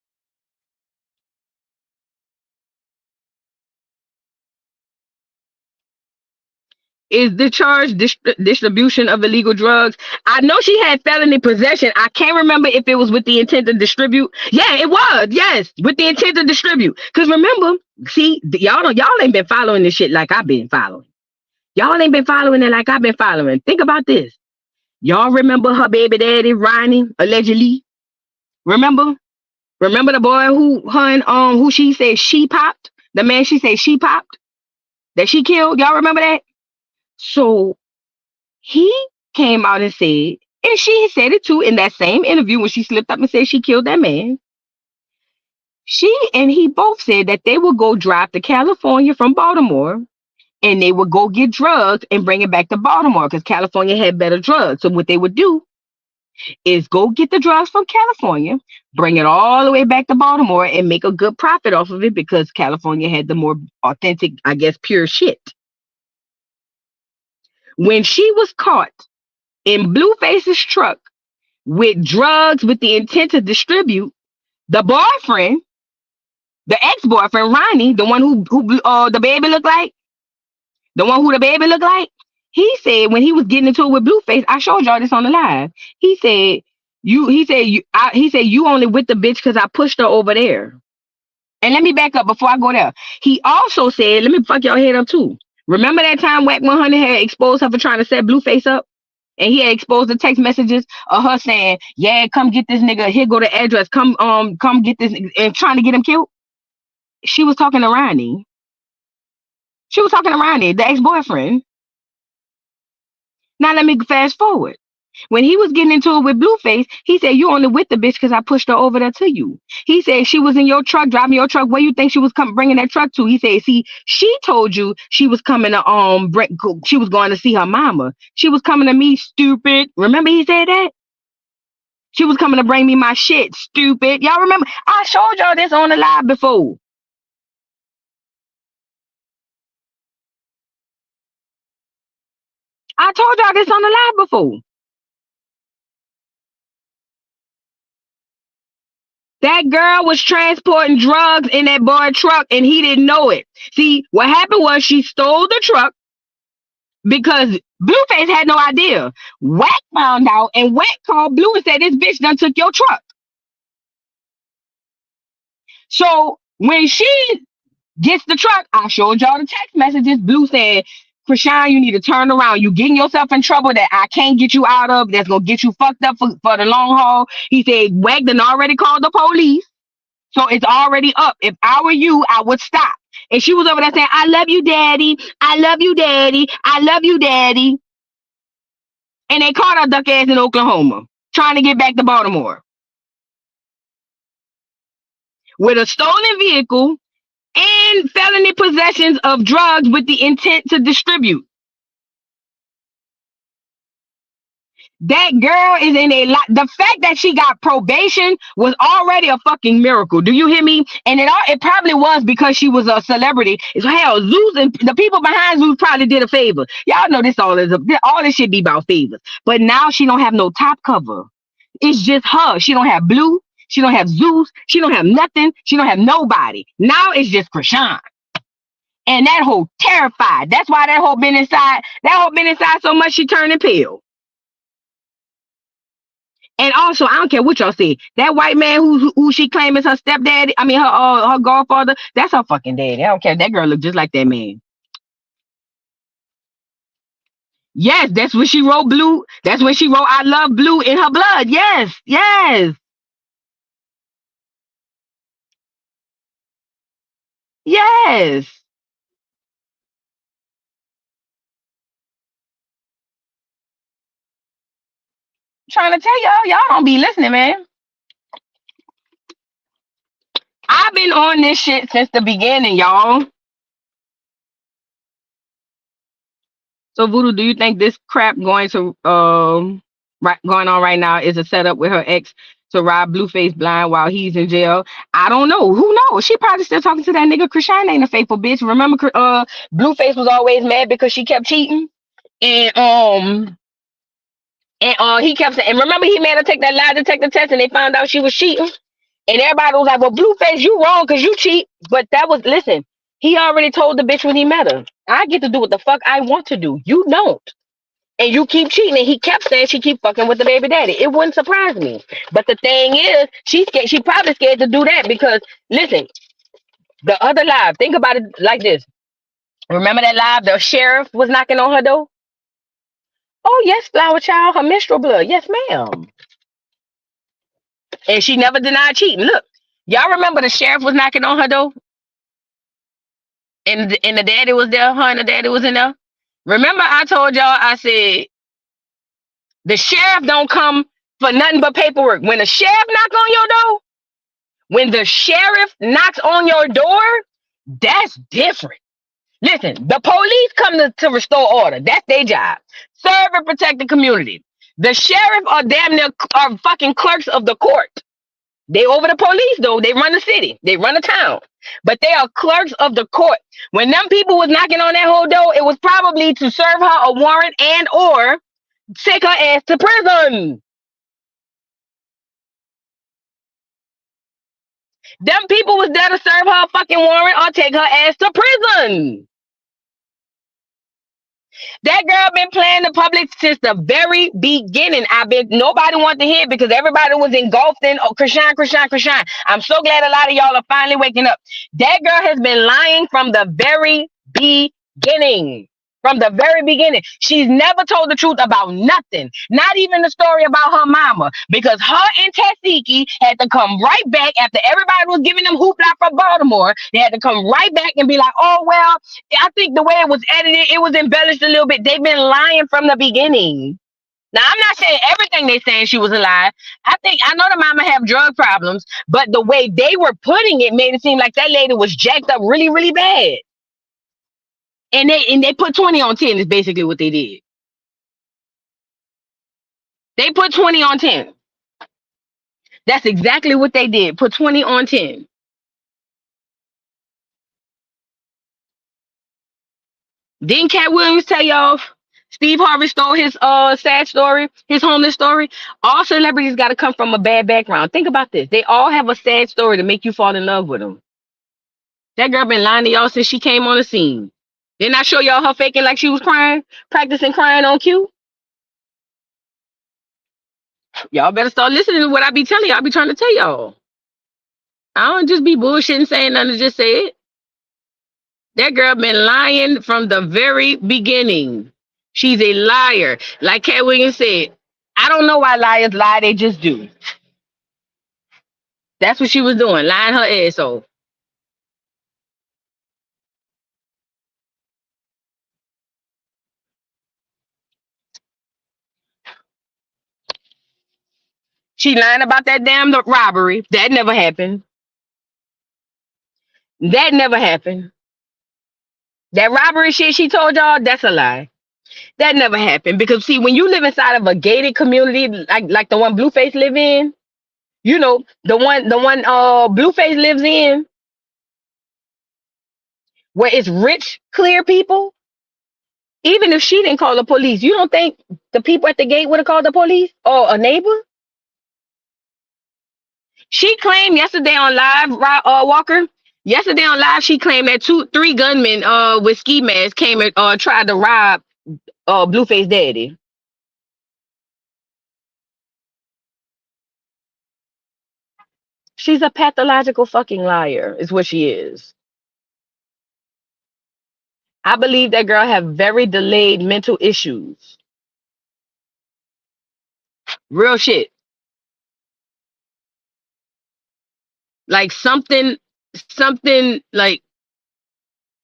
Is the charge distribution of illegal drugs? I know she had felony possession. I can't remember if it was with the intent to distribute. Yeah, it was. Yes, with the intent to distribute. Because remember, see, y'all ain't been following this shit like I've been following. Y'all ain't been following it like I've been following. Think about this. Y'all remember her baby daddy, Ronnie, allegedly? Remember? Remember the boy who she said she popped? The man she said she popped? That she killed? Y'all remember that? So he came out and said, and she said it too in that same interview when she slipped up and said she killed that man. She and he both said that they would go drive to California from Baltimore and they would go get drugs and bring it back to Baltimore because California had better drugs. So what they would do is go get the drugs from California, bring it all the way back to Baltimore and make a good profit off of it because California had the more authentic, I guess, pure shit. When she was caught in Blueface's truck with drugs with the intent to distribute, the boyfriend, the ex-boyfriend, Ronnie, the one who the baby looked like, the one who the baby looked like, he said when he was getting into it with Blueface, I showed y'all this on the live. He said you only with the bitch because I pushed her over there. And let me back up before I go there. He also said, let me fuck your head up too. Remember that time Whack 100 had exposed her for trying to set Blueface up? And he had exposed the text messages of her saying, yeah, come get this nigga. Here go the address. Come get this and trying to get him killed. She was talking to Ronnie. She was talking to Ronnie, the ex-boyfriend. Now let me fast forward. When he was getting into it with Blueface, he said, you only with the bitch because I pushed her over there to you. He said, she was in your truck, driving your truck. Where you think she was bringing that truck to? He said, see, she told you she was coming to, she was going to see her mama. She was coming to me, stupid. Remember he said that? She was coming to bring me my shit, stupid. Y'all remember? I showed y'all this on the live before. I told y'all this on the live before. That girl was transporting drugs in that boy truck and he didn't know it. See, what happened was she stole the truck because Blueface had no idea. Wack found out and Wack called Blue and said, this bitch done took your truck. So when she gets the truck, I showed y'all the text messages. Blue said, Chrisean, you need to turn around. You getting yourself in trouble that I can't get you out of. That's gonna get you fucked up for the long haul. He said, Wagner already called the police, so it's already up. If I were you, I would stop. And she was over there saying, I love you, daddy. I love you, daddy. I love you, daddy. And they caught her duck ass in Oklahoma, trying to get back to Baltimore with a stolen vehicle and felony possessions of drugs with the intent to distribute. That girl is in a lot. The fact that she got probation was already a fucking miracle. Do you hear me? And it probably was because she was a celebrity. It's hell, Zeus and the people behind Zeus probably did a favor. Y'all know this all this shit be about favors. But now she don't have no top cover. It's just her. She don't have Blue. She don't have Zeus. She don't have nothing. She don't have nobody. Now it's just Chrisean. And that hoe terrified. That's why that hoe been inside. That hoe been inside so much she turning pale. And also, I don't care what y'all say. That white man who she claims is her stepdaddy, I mean her godfather, that's her fucking daddy. I don't care. That girl look just like that man. Yes, that's when she wrote Blue. That's when she wrote I love Blue in her blood. Yes, yes. Yes. Trying to tell y'all don't be listening, man. I've been on this shit since the beginning, y'all. So Voodoo, do you think this crap going on right now is a setup with her ex to rob Blueface blind while he's in jail? I don't know. Who knows? She probably still talking to that nigga. Chrisean ain't a faithful bitch. Remember, Blueface was always mad because she kept cheating, and he kept saying. And remember, he made her take that lie detector test, and they found out she was cheating. And everybody was like, well, Blueface, you wrong because you cheat. But listen, he already told the bitch when he met her, I get to do what the fuck I want to do. You don't. And you keep cheating. And he kept saying she keep fucking with the baby daddy. It wouldn't surprise me. But the thing is, she's scared. She probably scared to do that because, listen, the other live, think about it like this. Remember that live? The sheriff was knocking on her door? Oh, yes, Flower Child, her menstrual blood. Yes, ma'am. And she never denied cheating. Look, y'all remember the sheriff was knocking on her door? And the daddy was there, her and the daddy was in there. Remember I told y'all, I said, the sheriff don't come for nothing but paperwork. When the sheriff knocks on your door, that's different. Listen, the police come to restore order. That's their job. Serve and protect the community. The sheriff are damn near are fucking clerks of the court. They over the police though. They run the city. They run the town. But they are clerks of the court. When them people was knocking on that whole door, it was probably to serve her a warrant and or take her ass to prison. Them people was there to serve her a fucking warrant or take her ass to prison. That girl been playing the public since the very beginning. Nobody wanted to hear it because everybody was engulfed in Chrisean. I'm so glad a lot of y'all are finally waking up. That girl has been lying from the very beginning. From the very beginning. She's never told the truth about nothing. Not even the story about her mama. Because her and Tasiki had to come right back after everybody was giving them hoopla from Baltimore. They had to come right back and be like, oh, well, I think the way it was edited, it was embellished a little bit. They've been lying from the beginning. Now, I'm not saying everything they saying she was alive. I know the mama have drug problems, but the way they were putting it made it seem like that lady was jacked up really, really bad. And they put 20 on 10 is basically what they did. They put 20 on 10. That's exactly what they did. Put 20 on 10. Didn't Cat Williams tell y'all Steve Harvey stole his sad story, his homeless story? All celebrities got to come from a bad background. Think about this. They all have a sad story to make you fall in love with them. That girl been lying to y'all since she came on the scene. Didn't I show y'all her faking like she was crying, practicing crying on cue? Y'all better start listening to what I be telling y'all. I be trying to tell y'all. I don't just be bullshitting saying nothing to just say it. That girl been lying from the very beginning. She's a liar. Like Cat Williams said, I don't know why liars lie, they just do. That's what she was doing, lying her ass off. She lying about that damn robbery. That never happened. That never happened. That robbery shit she told y'all, that's a lie. That never happened. Because see, when you live inside of a gated community like the one Blueface live in, you know, the one Blueface lives in, where it's rich, clear people, even if she didn't call the police, you don't think the people at the gate would have called the police or a neighbor? She claimed yesterday on live, Walker. Yesterday on live, she claimed that three gunmen with ski masks came and tried to rob Blueface daddy. She's a pathological fucking liar, is what she is. I believe that girl have very delayed mental issues. Real shit. Like something like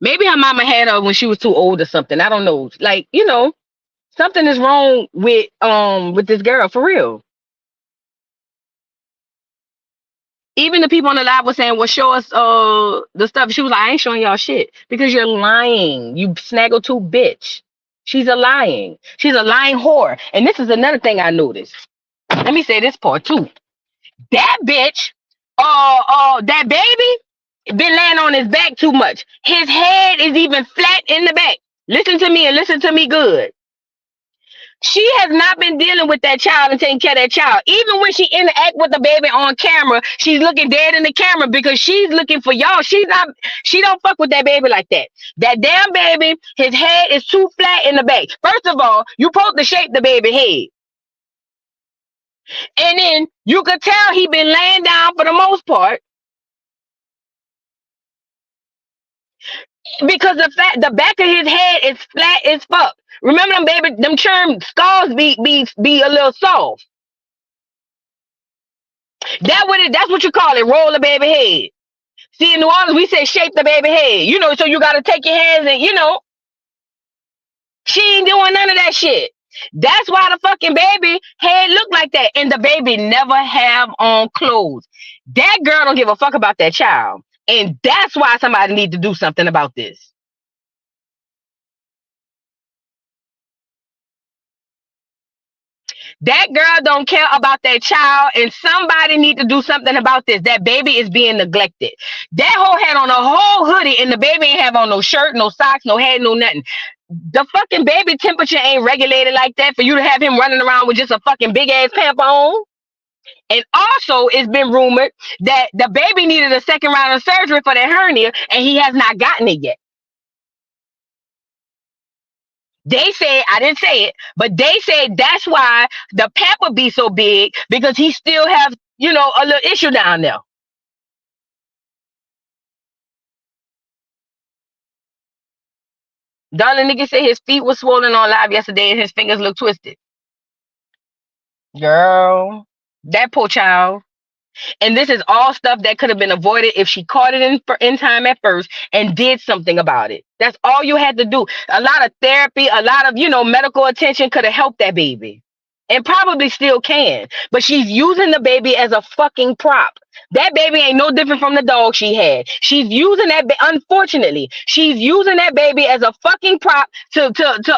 maybe her mama had her when she was too old or something. I don't know. Like, something is wrong with this girl for real. Even the people on the live were saying, well, show us the stuff. She was like, I ain't showing y'all shit because you're lying. You snaggletooth bitch. She's a lying whore. And this is another thing I noticed. Let me say this part too. That bitch, that baby been laying on his back too much. His head is even flat in the back. Listen to me and listen to me good. She has not been dealing with that child and taking care of that child. Even when she interact with the baby on camera, she's looking dead in the camera because she's looking for y'all. She don't fuck with that baby like that. That damn baby, his head is too flat in the back. First of all, you supposed to shape the baby head. And then you could tell he been laying down for the most part. Because the back of his head is flat as fuck. Remember them baby, them churn skulls be a little soft. That's what you call it, roll the baby head. See, in New Orleans, we say shape the baby head. So you gotta take your hands and she ain't doing none of that shit. That's why the fucking baby head look like that. And the baby never have on clothes. That girl don't give a fuck about that child. And that's why somebody need to do something about this. That girl don't care about that child, and somebody need to do something about this. That baby is being neglected. That hoe had on a whole hoodie, and the baby ain't have on no shirt, no socks, no hat, no nothing. The fucking baby temperature ain't regulated like that for you to have him running around with just a fucking big ass pamper on. And also, it's been rumored that the baby needed a second round of surgery for that hernia, and he has not gotten it yet. They said, I didn't say it, but they said that's why the pamper be so big because he still have, a little issue down there. Darling nigga said his feet was swollen on live yesterday and his fingers look twisted. Girl, that poor child. And this is all stuff that could have been avoided if she caught it in time at first and did something about it. That's all you had to do. A lot of therapy, a lot of, medical attention could have helped that baby. and probably still can. But she's using the baby as a fucking prop. That baby ain't no different from the dog she had. She's using that, unfortunately, she's using that baby as a fucking prop to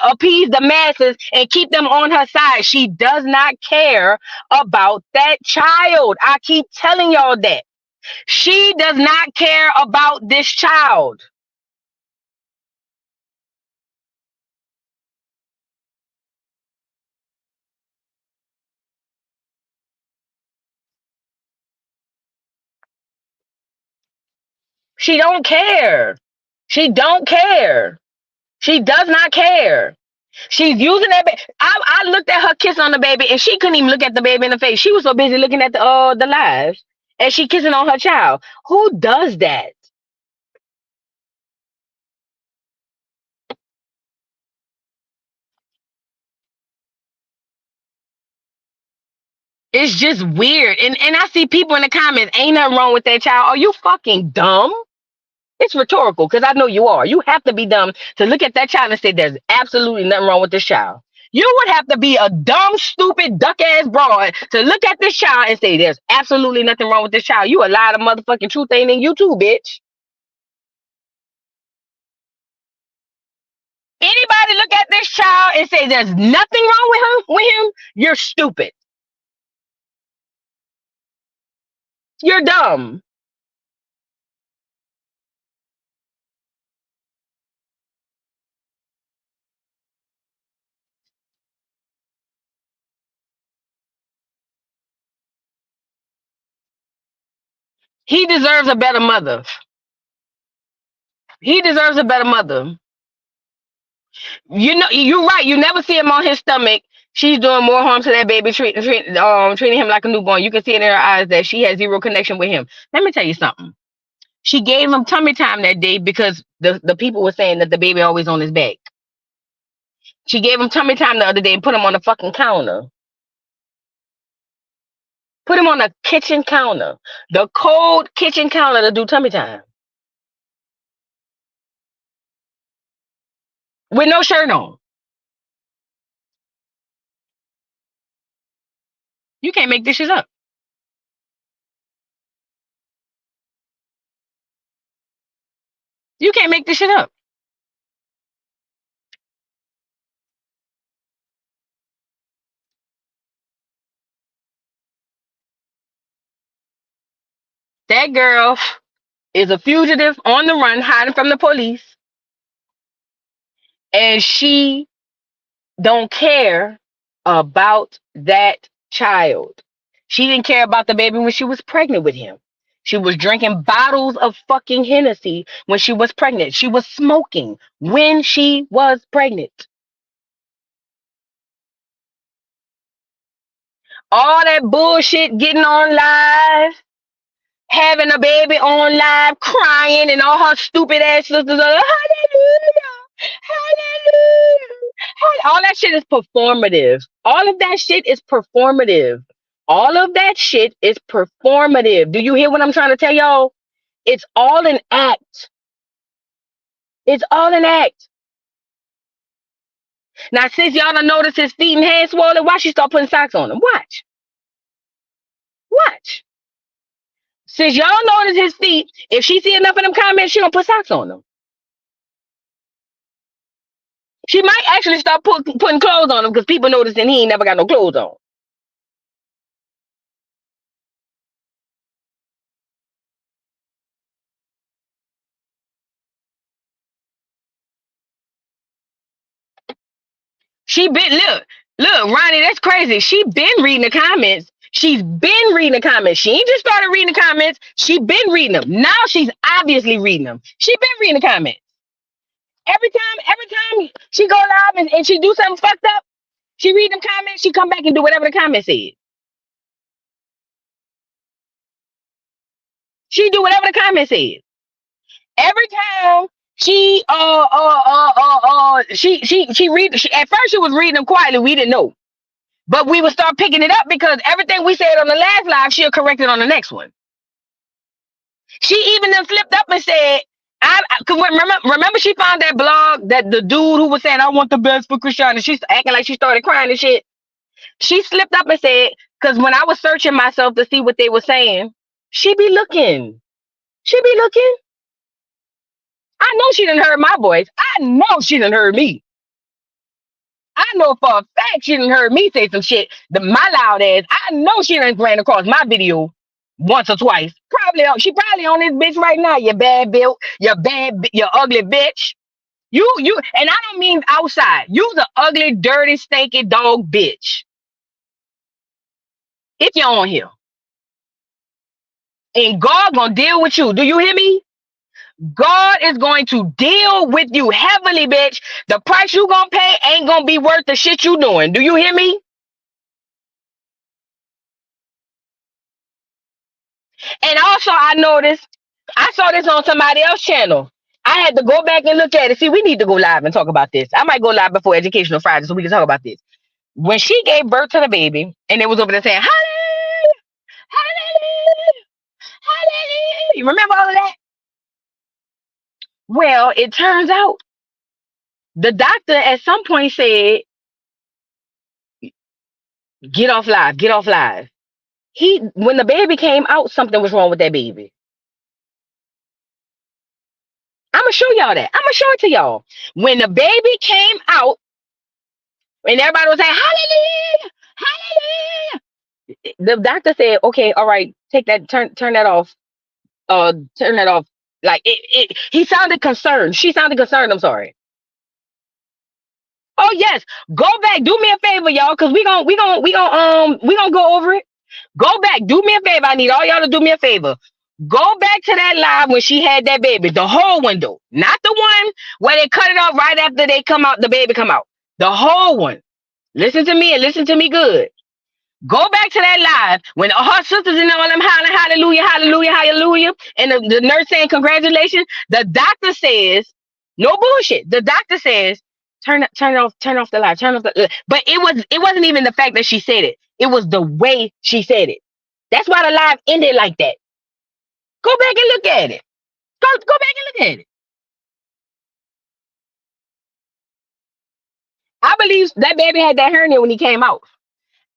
appease the masses and keep them on her side. She does not care about that child. I keep telling y'all that. She does not care about this child. She don't care. She don't care. She does not care. She's using that baby. I looked at her kiss on the baby, and she couldn't even look at the baby in the face. She was so busy looking at the lives, and she kissing on her child. Who does that? It's just weird. And I see people in the comments, ain't nothing wrong with that child. Are you fucking dumb? It's rhetorical because I know you are. You have to be dumb to look at that child and say there's absolutely nothing wrong with this child. You would have to be a dumb, stupid, duck ass broad to look at this child and say there's absolutely nothing wrong with this child. You a lot of motherfucking truth ain't in you too, bitch. Anybody look at this child and say there's nothing wrong with him, you're stupid. You're dumb. He deserves a better mother. He deserves a better mother. You know, you're right. You never see him on his stomach. She's doing more harm to that baby, treating him like a newborn. You can see it in her eyes that she has zero connection with him. Let me tell you something. She gave him tummy time that day because the people were saying that the baby always on his back. She gave him tummy time the other day and put him on the fucking counter. Put him on the kitchen counter. The cold kitchen counter to do tummy time. With no shirt on. You can't make this shit up. You can't make this shit up. That girl is a fugitive on the run, hiding from the police. And she don't care about that child. She didn't care about the baby when she was pregnant with him. She was drinking bottles of fucking Hennessy when she was pregnant. She was smoking when she was pregnant. All that bullshit, getting on live, having a baby on live, crying, and all her stupid ass sisters are like, hallelujah, hallelujah. All that shit is performative. All of that shit is performative. All of that shit is performative. Do you hear what I'm trying to tell y'all? It's all an act. It's all an act. Now, since y'all don't notice his feet and hands swollen, why she start putting socks on him? Watch. Watch. Since y'all notice his feet, if she see enough of them comments, she gonna put socks on them. She might actually start putting clothes on him because people noticing he ain't never got no clothes on. She been look, Ronnie, that's crazy. She been reading the comments. She's been reading the comments. She ain't just started reading the comments. She been reading them. Now she's obviously reading them. She been reading the comments. Every time she go live and she do something fucked up, she read them comments, she come back and do whatever the comment said. She do whatever the comment said. Every time she at first she was reading them quietly, we didn't know. But we would start picking it up because everything we said on the last live, she'll correct it on the next one. She even then flipped up and said, remember she found that blog that the dude who was saying, I want the best for Chrisean, and she's acting like she started crying and shit. She slipped up and said, because when I was searching myself to see what they were saying, she be looking. She be looking. I know she didn't heard my voice. I know she didn't heard me. I know for a fact she didn't heard me say some shit. My loud ass. I know she didn't ran across my video once or twice. She probably on this bitch right now. You bad built. You ugly bitch. You and I don't mean outside. You's an ugly, dirty, stinky dog bitch. If you're on here. And God gonna deal with you. Do you hear me? God is going to deal with you heavily, bitch. The price you gonna pay ain't gonna be worth the shit you doing. Do you hear me? And also, I saw this on somebody else's channel. I had to go back and look at it. See, we need to go live and talk about this. I might go live before Educational Friday so we can talk about this. When she gave birth to the baby, and it was over there saying, hallelujah, hallelujah, hallelujah. You remember all of that? Well, it turns out the doctor at some point said, get off live, get off live. When the baby came out, something was wrong with that baby. I'm gonna show y'all that. I'm gonna show it to y'all. When the baby came out, and everybody was saying, hallelujah, hallelujah. The doctor said, okay, all right, take that, turn that off. Turn that off. Like he sounded concerned. She sounded concerned, I'm sorry. Oh yes, go back. Do me a favor, y'all, because we gonna go over it. Go back. Do me a favor. I need all y'all to do me a favor. Go back to that live when she had that baby. The whole window. Not the one where they cut it off right after they come out, the baby come out. The whole one. Listen to me and listen to me good. Go back to that live when her sisters and all them hollering, hallelujah, hallelujah, hallelujah. And the nurse saying congratulations. The doctor says, no bullshit. The doctor says, turn off the live, turn off the. But it wasn't even the fact that she said it. It was the way she said it. That's why the live ended like that. Go back and look at it. Go back and look at it. I believe that baby had that hernia when he came out.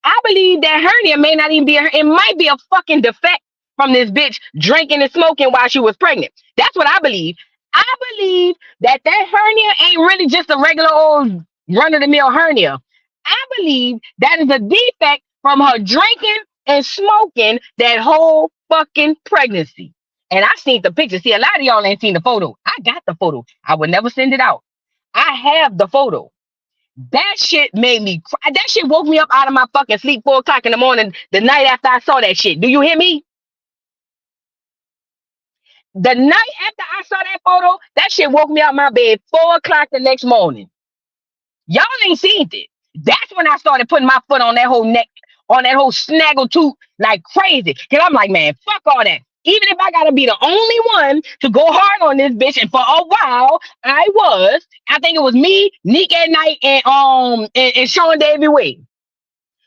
I believe that hernia may not even be it might be a fucking defect from this bitch drinking and smoking while she was pregnant. That's what I believe. I believe that hernia ain't really just a regular old run-of-the-mill hernia. I believe that is a defect from her drinking and smoking that whole fucking pregnancy. And I seen the picture. See, a lot of y'all ain't seen the photo. I got the photo. I would never send it out. I have the photo. That shit made me cry. That shit woke me up out of my fucking sleep 4 o'clock in the morning the night after I saw that shit. Do you hear me? The night after I saw that photo, that shit woke me out of my bed 4 o'clock the next morning. Y'all ain't seen it. That's when I started putting my foot on that whole neck, on that whole snaggle tooth like crazy. Cause I'm like, man, fuck all that. Even if I gotta be the only one to go hard on this bitch, and for a while I think it was me, Nick at Night, and Sean Davy Wade.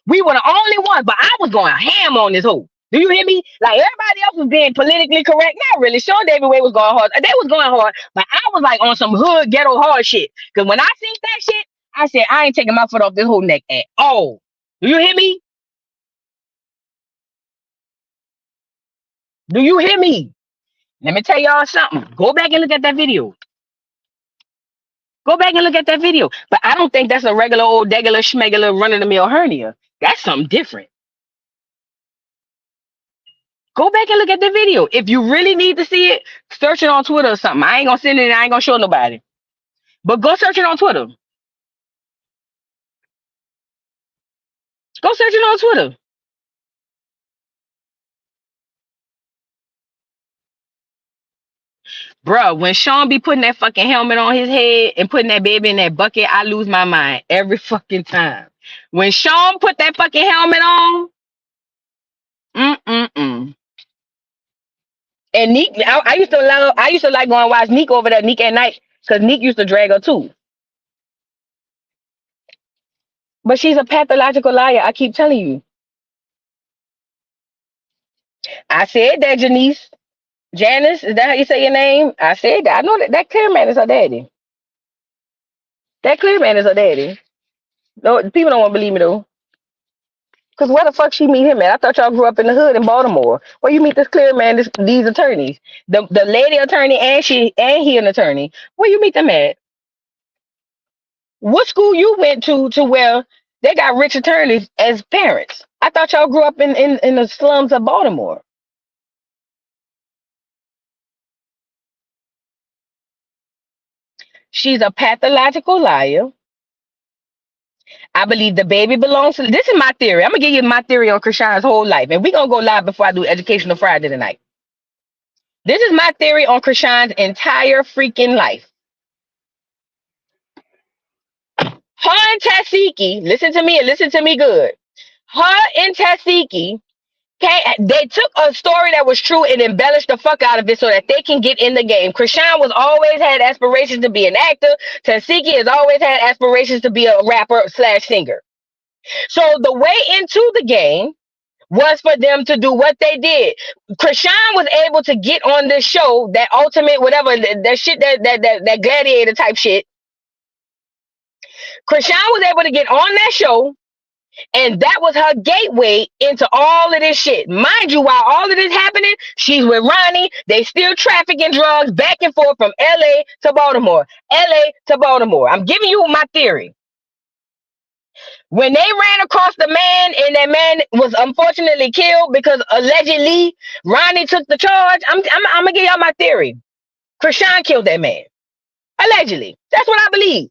We were the only ones, but I was going ham on this hoe. Do you hear me? Like everybody else was being politically correct. Not really. Sean Davy Wade was going hard. They was going hard, but I was like on some hood ghetto hard shit. Cause when I seen that shit, I said I ain't taking my foot off this whole neck at all. Do you hear me? Do you hear me? Let me tell y'all something. Go back and look at that video. Go back and look at that video. But I don't think that's a regular old degular schmegular run-of-the-mill hernia. That's something different. Go back and look at the video. If you really need to see it, search it on Twitter or something. I ain't gonna send it. I ain't gonna show nobody. But go search it on Twitter. Go search it on Twitter. Bruh, when Sean be putting that fucking helmet on his head and putting that baby in that bucket, I lose my mind every fucking time. When Sean put that fucking helmet on, and Nick, I used to like going to watch Nick over there, Nick at Night, because Nick used to drag her too. But she's a pathological liar. I keep telling you. I said that, Janice, is that how you say your name? I said that. I know that clear man is her daddy. That clear man is her daddy. No, people don't want to believe me though. Cause where the fuck she meet him at? I thought y'all grew up in the hood in Baltimore. Where you meet this clear man, these attorneys, the lady attorney and he an attorney. Where you meet them at? What school you went to where they got rich attorneys as parents? I thought y'all grew up in the slums of Baltimore. She's a pathological liar. I believe the baby belongs to. This is my theory. I'm gonna give you my theory on Chrisean's whole life, and we're gonna go live before I do Educational Friday tonight. This is my theory on Chrisean's entire freaking life. Her and Tasiki, listen to me and listen to me good. Her and Tasiki, they took a story that was true and embellished the fuck out of it so that they can get in the game. Chrisean was always had aspirations to be an actor. Tasiki has always had aspirations to be a rapper / singer. So the way into the game was for them to do what they did. Chrisean was able to get on this show, that ultimate whatever, that shit, that gladiator type shit. Chrisean was able to get on that show, and that was her gateway into all of this shit. Mind you, while all of this happening, she's with Ronnie. They still trafficking drugs back and forth from LA to Baltimore. LA to Baltimore. I'm giving you my theory. When they ran across the man and that man was unfortunately killed because allegedly Ronnie took the charge, I'm gonna give y'all my theory. Chrisean killed that man. Allegedly. That's what I believe.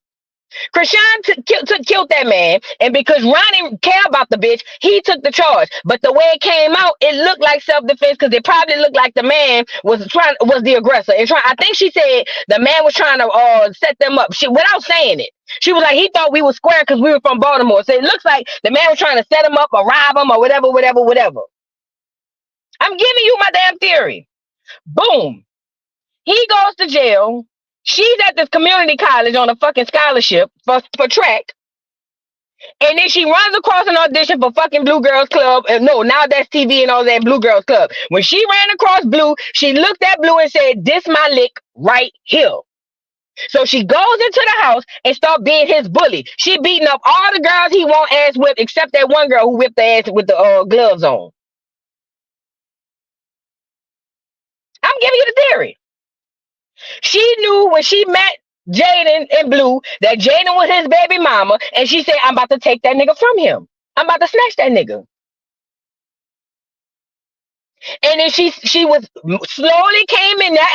Chrisean killed that man, and because Ronnie cared about the bitch, he took the charge. But the way it came out, it looked like self-defense because it probably looked like the man was the aggressor. And I think she said the man was trying to set them up. Without saying it, she was like, he thought we were square because we were from Baltimore. So it looks like the man was trying to set him up or rob him or whatever. I'm giving you my damn theory. Boom. He goes to jail. She's at this community college on a fucking scholarship for track. And then she runs across an audition for fucking Blue Girls Club. No, now that's TV and all that, Blue Girls Club. When she ran across Blue, she looked at Blue and said, this my lick right here. So she goes into the house and start being his bully. She beating up all the girls he want ass whipped except that one girl who whipped the ass with the gloves on. I'm giving you the theory. She knew when she met Jaden and Blue that Jaden was his baby mama, and she said, I'm about to take that nigga from him. I'm about to snatch that nigga. And then she was slowly came in there,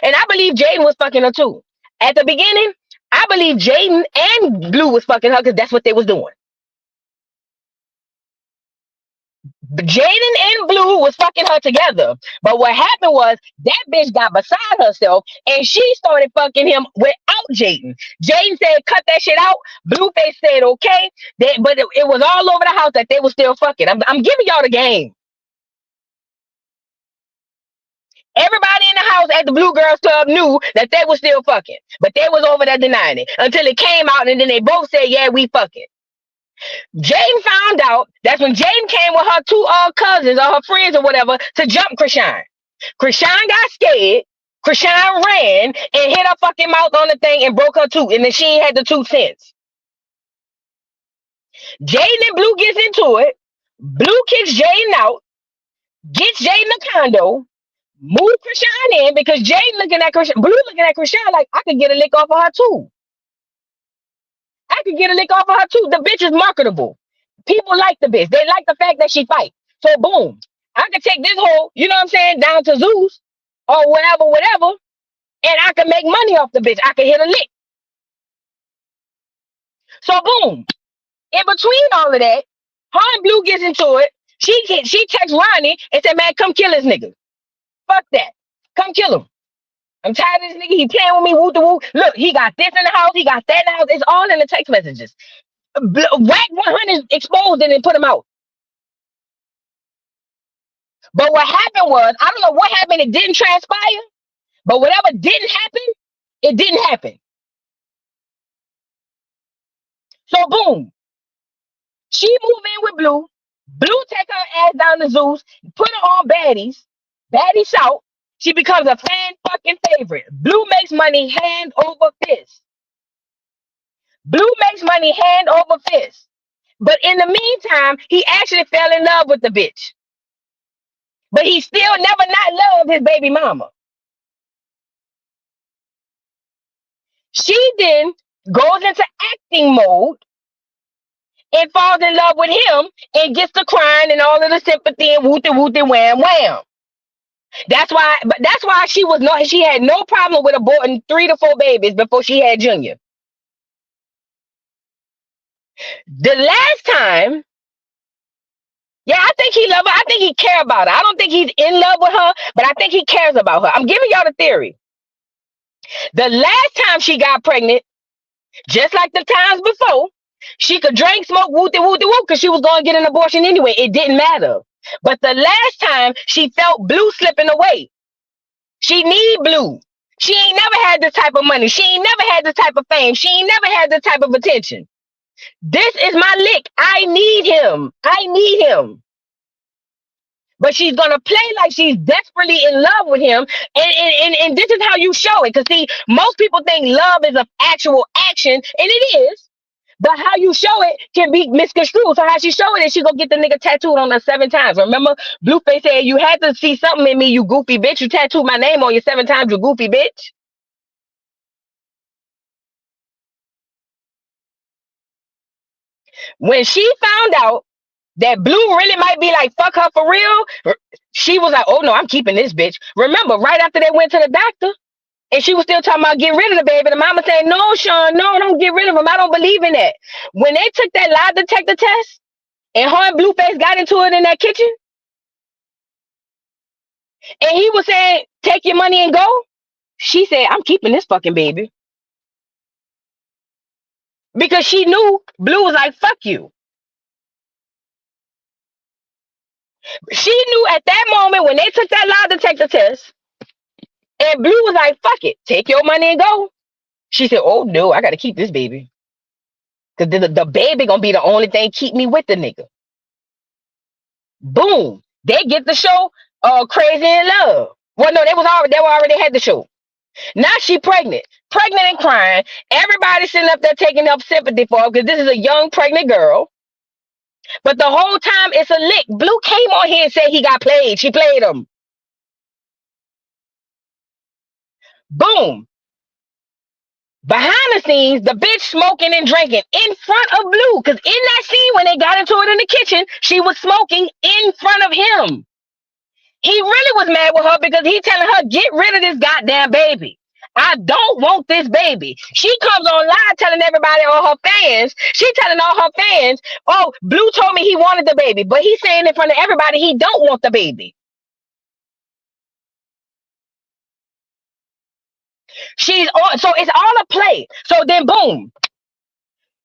and I believe Jaden was fucking her too. At the beginning, I believe Jaden and Blue was fucking her because that's what they was doing. Jaden and Blue was fucking her together. But what happened was that bitch got beside herself and she started fucking him without Jaden. Jaden said, cut that shit out. Blueface said, okay. But it was all over the house that they were still fucking. I'm giving y'all the game. Everybody in the house at the Blue Girls Club knew that they were still fucking. But they was over there denying it until it came out and then they both said, yeah, we fucking. Jaden found out. That's when Jaden came with her two cousins or her friends or whatever to jump Chrisean. Chrisean got scared. Chrisean ran and hit her fucking mouth on the thing and broke her tooth. And then she ain't had the tooth since. Jaden and Blue gets into it. Blue kicks Jaden out. Gets Jaden a condo. Move Chrisean in because Jaden looking at Chrisean. Blue looking at Chrisean like I could get a lick off of her too. I could get a lick off of her too. The bitch is marketable. People like the bitch. They like the fact that she fight. So boom, I could take this whole, you know what I'm saying, down to Zeus or whatever, and I can make money off the bitch. I can hit a lick. So boom, in between all of that, her and Blue gets into it. She texts Ronnie and said, man, come kill this nigga. Fuck that. Come kill him. I'm tired of this nigga. He playing with me. Woo to woo. Look, he got this in the house. He got that in the house. It's all in the text messages. Whack 100 exposed and then put him out. But what happened was, I don't know what happened. It didn't transpire. But whatever didn't happen, it didn't happen. So boom. She move in with Blue. Blue take her ass down to Zeus. Put her on baddies. Baddie shout. She becomes a fan fucking favorite. Blue makes money hand over fist. Blue makes money hand over fist. But in the meantime, he actually fell in love with the bitch. But he still never not loved his baby mama. She then goes into acting mode and falls in love with him and gets to crying and all of the sympathy and wooty wooty wham wham. That's why she had no problem with aborting 3 to 4 babies before she had Junior. The last time, yeah, I think he loved her. I think he cares about her. I don't think he's in love with her, but I think he cares about her. I'm giving y'all the theory. The last time she got pregnant, just like the times before, she could drink, smoke, wooty wooty woo, because she was going to get an abortion anyway. It didn't matter. But the last time she felt Blue slipping away. She need Blue. She ain't never had this type of money. She ain't never had this type of fame. She ain't never had this type of attention. This is my lick. I need him. I need him. But she's going to play like she's desperately in love with him. And this is how you show it. Because, see, most people think love is an actual action. And it is. But how you show it can be misconstrued. So how she show it is she gonna get the nigga tattooed on her 7 times. Remember, Blueface said, you had to see something in me, you goofy bitch. You tattooed my name on you 7 times, you goofy bitch. When she found out that Blue really might be like, fuck her for real, she was like, oh no, I'm keeping this bitch. Remember, right after they went to the doctor, and she was still talking about getting rid of the baby. The mama said, no, Sean, no, don't get rid of him. I don't believe in that. When they took that lie detector test and her and Blueface got into it in that kitchen, and he was saying, take your money and go, she said, I'm keeping this fucking baby. Because she knew Blue was like, fuck you. She knew at that moment when they took that lie detector test and Blue was like, fuck it, take your money and go. She said, oh no, I got to keep this baby. Because the baby going to be the only thing keep me with the nigga. Boom. They get the show Crazy in Love. Well, no, they already had the show. Now she pregnant and crying. Everybody sitting up there taking up sympathy for her because this is a young pregnant girl. But the whole time it's a lick. Blue came on here and said he got played. She played him. Boom. Behind the scenes, the bitch smoking and drinking in front of Blue. Because in that scene, when they got into it in the kitchen, she was smoking in front of him. He really was mad with her because he telling her, get rid of this goddamn baby. I don't want this baby. She comes on live telling everybody, all her fans, she telling all her fans, oh, Blue told me he wanted the baby. But he's saying in front of everybody he don't want the baby. She's on, so it's all a play. So then boom.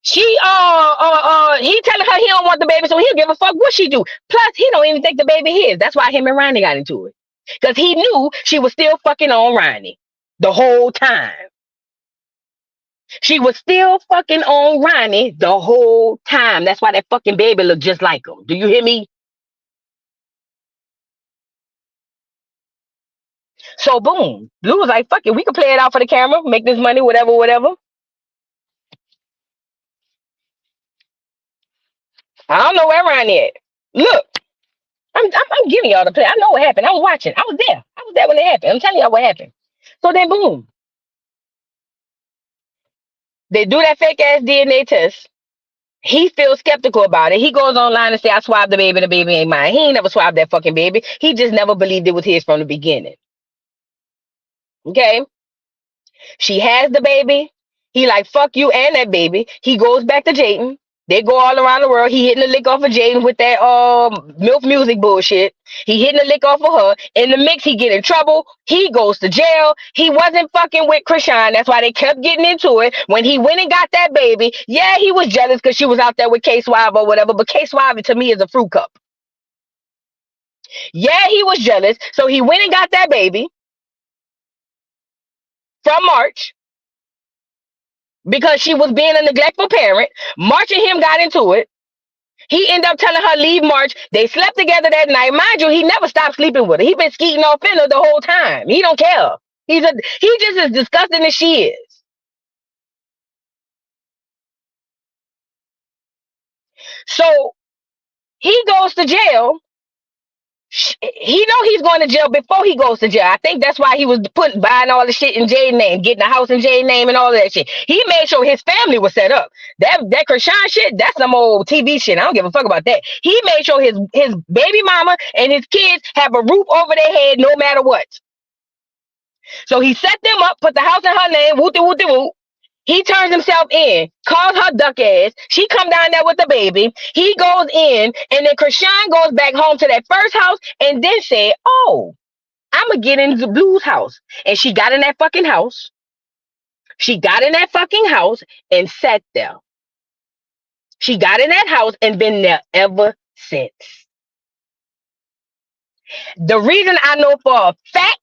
He telling her he don't want the baby, so he'll give a fuck what she do. Plus, he don't even think the baby his. That's why him and Ronnie got into it. Because he knew she was still fucking on Ronnie the whole time. She was still fucking on Ronnie the whole time. That's why that fucking baby looked just like him. Do you hear me? So boom. Blue was like, fuck it, we can play it out for the camera, make this money, whatever. I don't know where Ronnie at. Look, I'm giving y'all the play. I know what happened. I was watching. I was there when it happened. I'm telling y'all what happened. So then boom. They do that fake ass DNA test. He feels skeptical about it. He goes online and say, I swabbed the baby, the baby ain't mine. He ain't never swabbed that fucking baby. He just never believed it was his from the beginning. Okay? She has the baby. He like, fuck you and that baby. He goes back to Jayden. They go all around the world. He hitting the lick off of Jayden with that MILF music bullshit. He hitting the lick off of her. In the mix, he get in trouble. He goes to jail. He wasn't fucking with Chrisean. That's why they kept getting into it. When he went and got that baby, yeah, he was jealous because she was out there with K-Swive or whatever. But K-Swive to me is a fruit cup. Yeah, he was jealous. So he went and got that baby from March. Because she was being a neglectful parent. March and him got into it. He ended up telling her leave March. They slept together that night. Mind you, he never stopped sleeping with her. He been skeeting off in her the whole time. He don't care. He just as disgusting as she is. So he goes to jail. He know he's going to jail before he goes to jail. I think that's why he was buying all the shit in Jay's name, getting the house in Jay's name and all of that shit. He made sure his family was set up. That Chrisean shit, that's some old TV shit. I don't give a fuck about that. He made sure his baby mama and his kids have a roof over their head no matter what. So he set them up, put the house in her name, wooty wooty woo. He turns himself in, calls her duck ass. She come down there with the baby. He goes in, and then Chrisean goes back home to that first house and then said, oh, I'm going to get into Blue's house. And she got in that fucking house. She got in that fucking house and sat there. She got in that house and been there ever since. The reason I know for a fact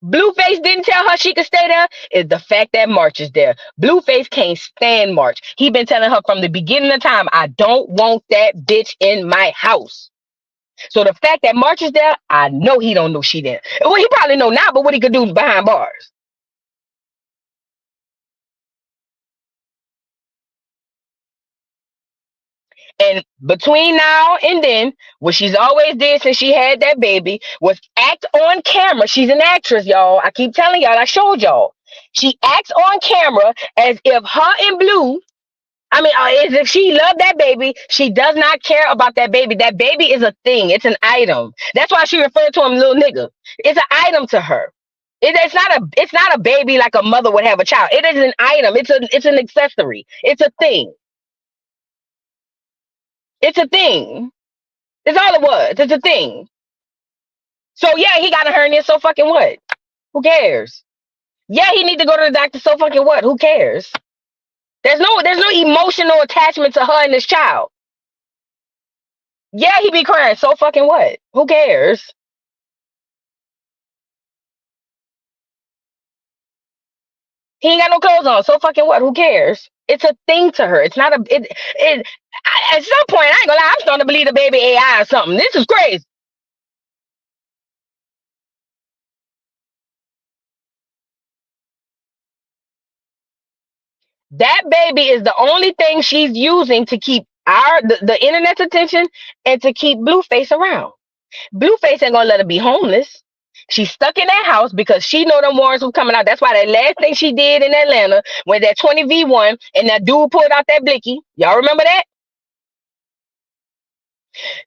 Blueface didn't tell her she could stay there is the fact that March is there. Blueface can't stand March. He been telling her from the beginning of time, I don't want that bitch in my house. So the fact that March is there, I know he don't know she there. Well, he probably know now, but what he could do behind bars. And between now and then, what she's always did since she had that baby was act on camera. She's an actress, y'all. I keep telling y'all, I showed y'all. She acts on camera as if her and Blue, as if she loved that baby. She does not care about that baby. That baby is a thing. It's an item. That's why she referred to him little nigga. It's an item to her. It's not a baby like a mother would have a child. It is an item. It's an accessory. It's a thing. It's a thing. That's all it was. It's a thing. So yeah, he got a hernia. So fucking what? Who cares? Yeah, he need to go to the doctor. So fucking what? Who cares? There's no emotional attachment to her and this child. Yeah, he be crying. So fucking what? Who cares? He ain't got no clothes on. So fucking what? Who cares? It's a thing to her. It's not a. At some point, I ain't gonna lie. I'm starting to believe the baby AI or something. This is crazy. That baby is the only thing she's using to keep the internet's attention and to keep Blueface around. Blueface ain't gonna let her be homeless. She's stuck in that house because she know them warrants was coming out. That's why that last thing she did in Atlanta when that 20v1 and that dude pulled out that blicky. Y'all remember that?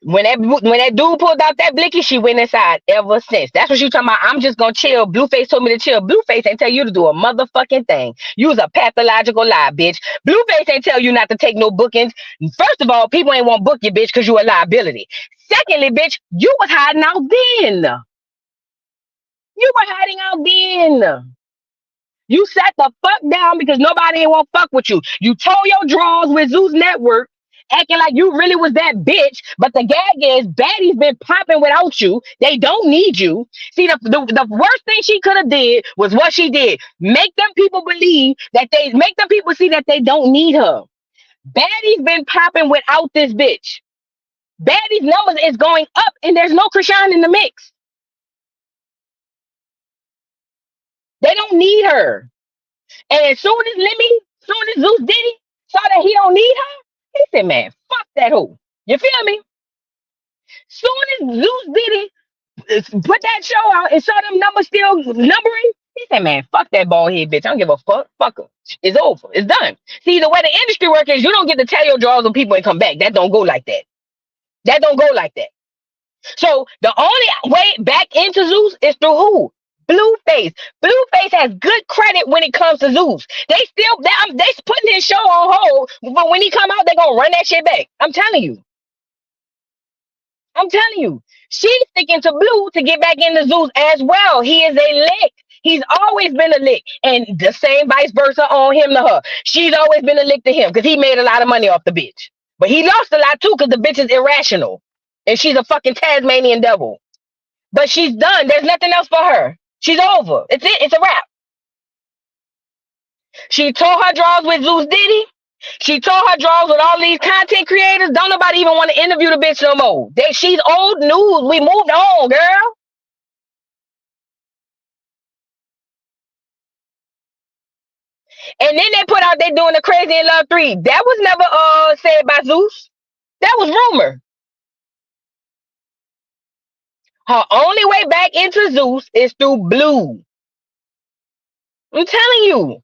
When that dude pulled out that blicky, she went inside ever since. That's what she talking about. I'm just gonna chill. Blueface told me to chill. Blueface ain't tell you to do a motherfucking thing. You's a pathological lie, bitch. Blueface ain't tell you not to take no bookings. First of all, people ain't want to book you, bitch, because you a liability. Secondly, bitch, you was hiding out then. You were hiding out then. You sat the fuck down because nobody ain't want to fuck with you. You told your draws with Zeus Network, acting like you really was that bitch. But the gag is, baddies been popping without you. They don't need you. See, the worst thing she could have did was what she did. Make them people make them people see that they don't need her. Baddies been popping without this bitch. Baddies numbers is going up, and there's no Chrisean in the mix. They don't need her. And as soon as Zeus Diddy saw that he don't need her, he said, man, fuck that hoe. You feel me? Soon as Zeus Diddy put that show out and saw them numbers still numbering, he said, man, fuck that bald head bitch. I don't give a fuck. Fuck her. It's over. It's done. See, the way the industry work is, you don't get to tell your draws when people ain't come back. That don't go like that. That don't go like that. So the only way back into Zeus is through who? Blueface. Blueface has good credit when it comes to Zeus. They putting his show on hold, but when he come out, they gonna run that shit back. I'm telling you. I'm telling you. She's sticking to Blue to get back into Zeus as well. He is a lick. He's always been a lick. And the same vice versa on him to her. She's always been a lick to him because he made a lot of money off the bitch. But he lost a lot too because the bitch is irrational. And she's a fucking Tasmanian devil. But she's done. There's nothing else for her. She's over. It's it. It's a wrap. She tore her draws with Zeus Diddy. She tore her draws with all these content creators. Don't nobody even want to interview the bitch no more. She's old news. We moved on, girl. And then they put out they doing the Crazy in Love 3. That was never said by Zeus. That was rumor. Her only way back into Zeus is through Blue. I'm telling you.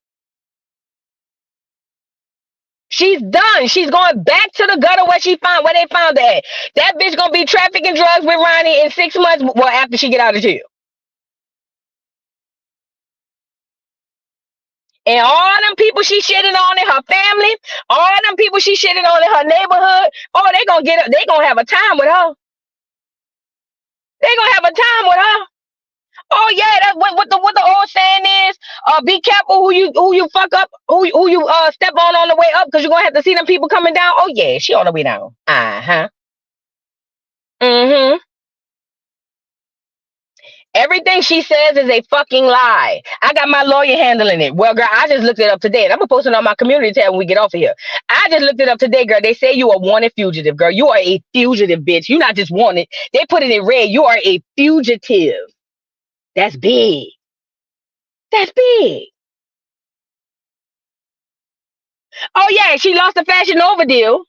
She's done. She's going back to the gutter where they found her at. That bitch gonna be trafficking drugs with Ronnie in 6 months. Well, after she get out of jail. And all them people she shitting on in her family, all them people she shitting on in her neighborhood, oh, they gonna have a time with her. They gonna have a time with her. Oh yeah, that's what the old saying is. Be careful who you fuck up, who you step on the way up, because you're gonna have to see them people coming down. Oh yeah, she on the way down. Mm-hmm. Everything she says is a fucking lie. I got my lawyer handling it. Well, girl, I just looked it up today, and I'm gonna post it on my community tab when we get off of here. I just looked it up today, girl. They say you are wanted fugitive, girl. You are a fugitive, bitch. You're not just wanted. They put it in red. You are a fugitive. That's big. That's big. Oh yeah, she lost the Fashion Nova deal.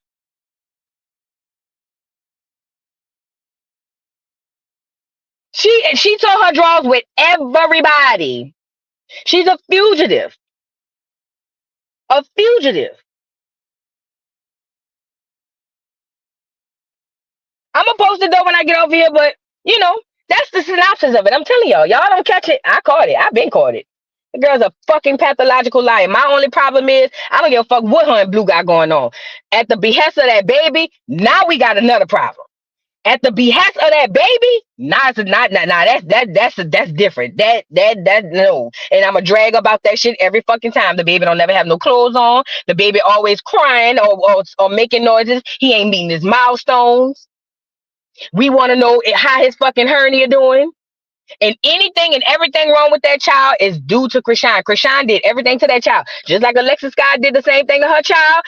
She told her draws with everybody. She's a fugitive. A fugitive. I'm gonna post it though when I get over here, but you know, that's the synopsis of it. I'm telling y'all don't catch it. I caught it. I've been caught it. The girl's a fucking pathological liar. My only problem is I don't give a fuck what her and Blue got going on. At the behest of that baby, now we got another problem. At the behest of that baby, that's different. That no. And I'm a drag about that shit every fucking time. The baby don't never have no clothes on. The baby always crying or making noises. He ain't meeting his milestones. We want to know how his fucking hernia doing. And anything and everything wrong with that child is due to Chrisean. Chrisean did everything to that child. Just like Alexis Scott did the same thing to her child.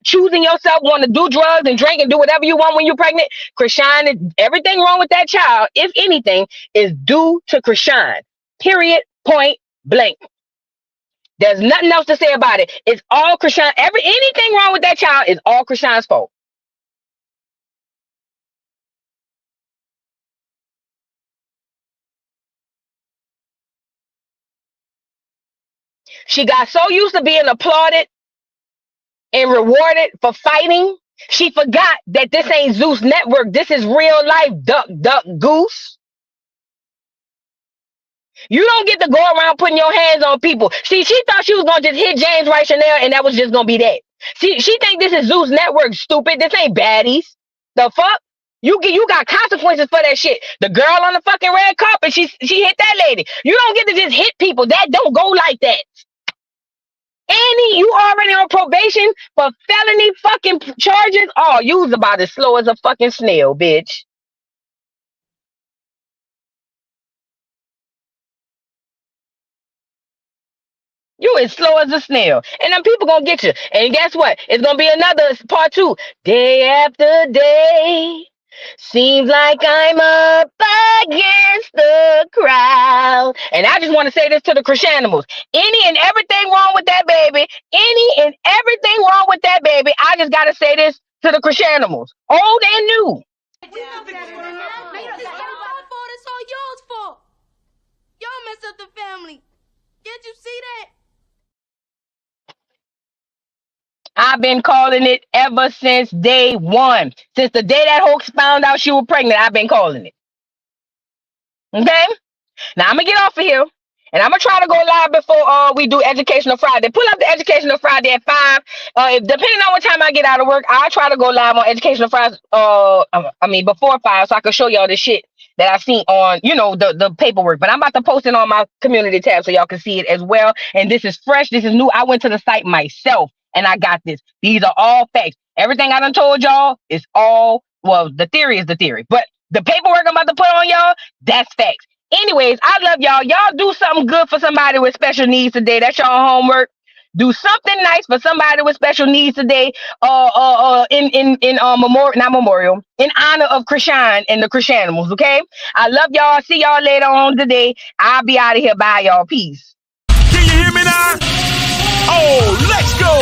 Choosing yourself, want to do drugs and drink and do whatever you want when you're pregnant. Chrisean, everything wrong with that child, if anything, is due to Chrisean. Period. Point blank. There's nothing else to say about it. It's all Chrisean. Anything wrong with that child is all Chrisean's fault. She got so used to being applauded and rewarded for fighting, she forgot that this ain't Zeus Network. This is real life, duck, duck, goose. You don't get to go around putting your hands on people. See, she thought she was going to just hit James Wright Chanel and that was just going to be that. See, she think this is Zeus Network, stupid. This ain't baddies. The fuck? You got consequences for that shit. The girl on the fucking red carpet, she hit that lady. You don't get to just hit people. That don't go like that. Annie, you already on probation for felony fucking charges? Oh, you was about as slow as a fucking snail, bitch. You as slow as a snail. And then people gonna get you. And guess what? It's gonna be another part 2. Day after day. Seems like I'm up against the crowd. And I just want to say this to the Chriseanimals. Any and everything wrong with that baby. Any and everything wrong with that baby. I just got to say this to the Chriseanimals. Old and new. It's all fault. It's all y'all's fault. Y'all messed up the family. Can't you see that? I've been calling it ever since day one. Since the day that hoax found out she was pregnant, I've been calling it. Okay? Now I'm going to get off of here. And I'm going to try to go live before we do Educational Friday. Pull up the Educational Friday at 5. Depending on what time I get out of work, I'll try to go live on Educational Friday. Before 5, so I can show y'all the shit that I seen on, the paperwork. But I'm about to post it on my community tab so y'all can see it as well. And this is fresh. This is new. I went to the site myself. And I got this. These are all facts. Everything I done told y'all is all, well, the theory is the theory. But the paperwork I'm about to put on y'all, that's facts. Anyways, I love y'all. Y'all do something good for somebody with special needs today. That's y'all homework. Do something nice for somebody with special needs today. In honor of Chrisean and the Chriseanimals, okay? I love y'all. See y'all later on today. I'll be out of here. Bye, y'all. Peace. Can you hear me now? Oh, let's go!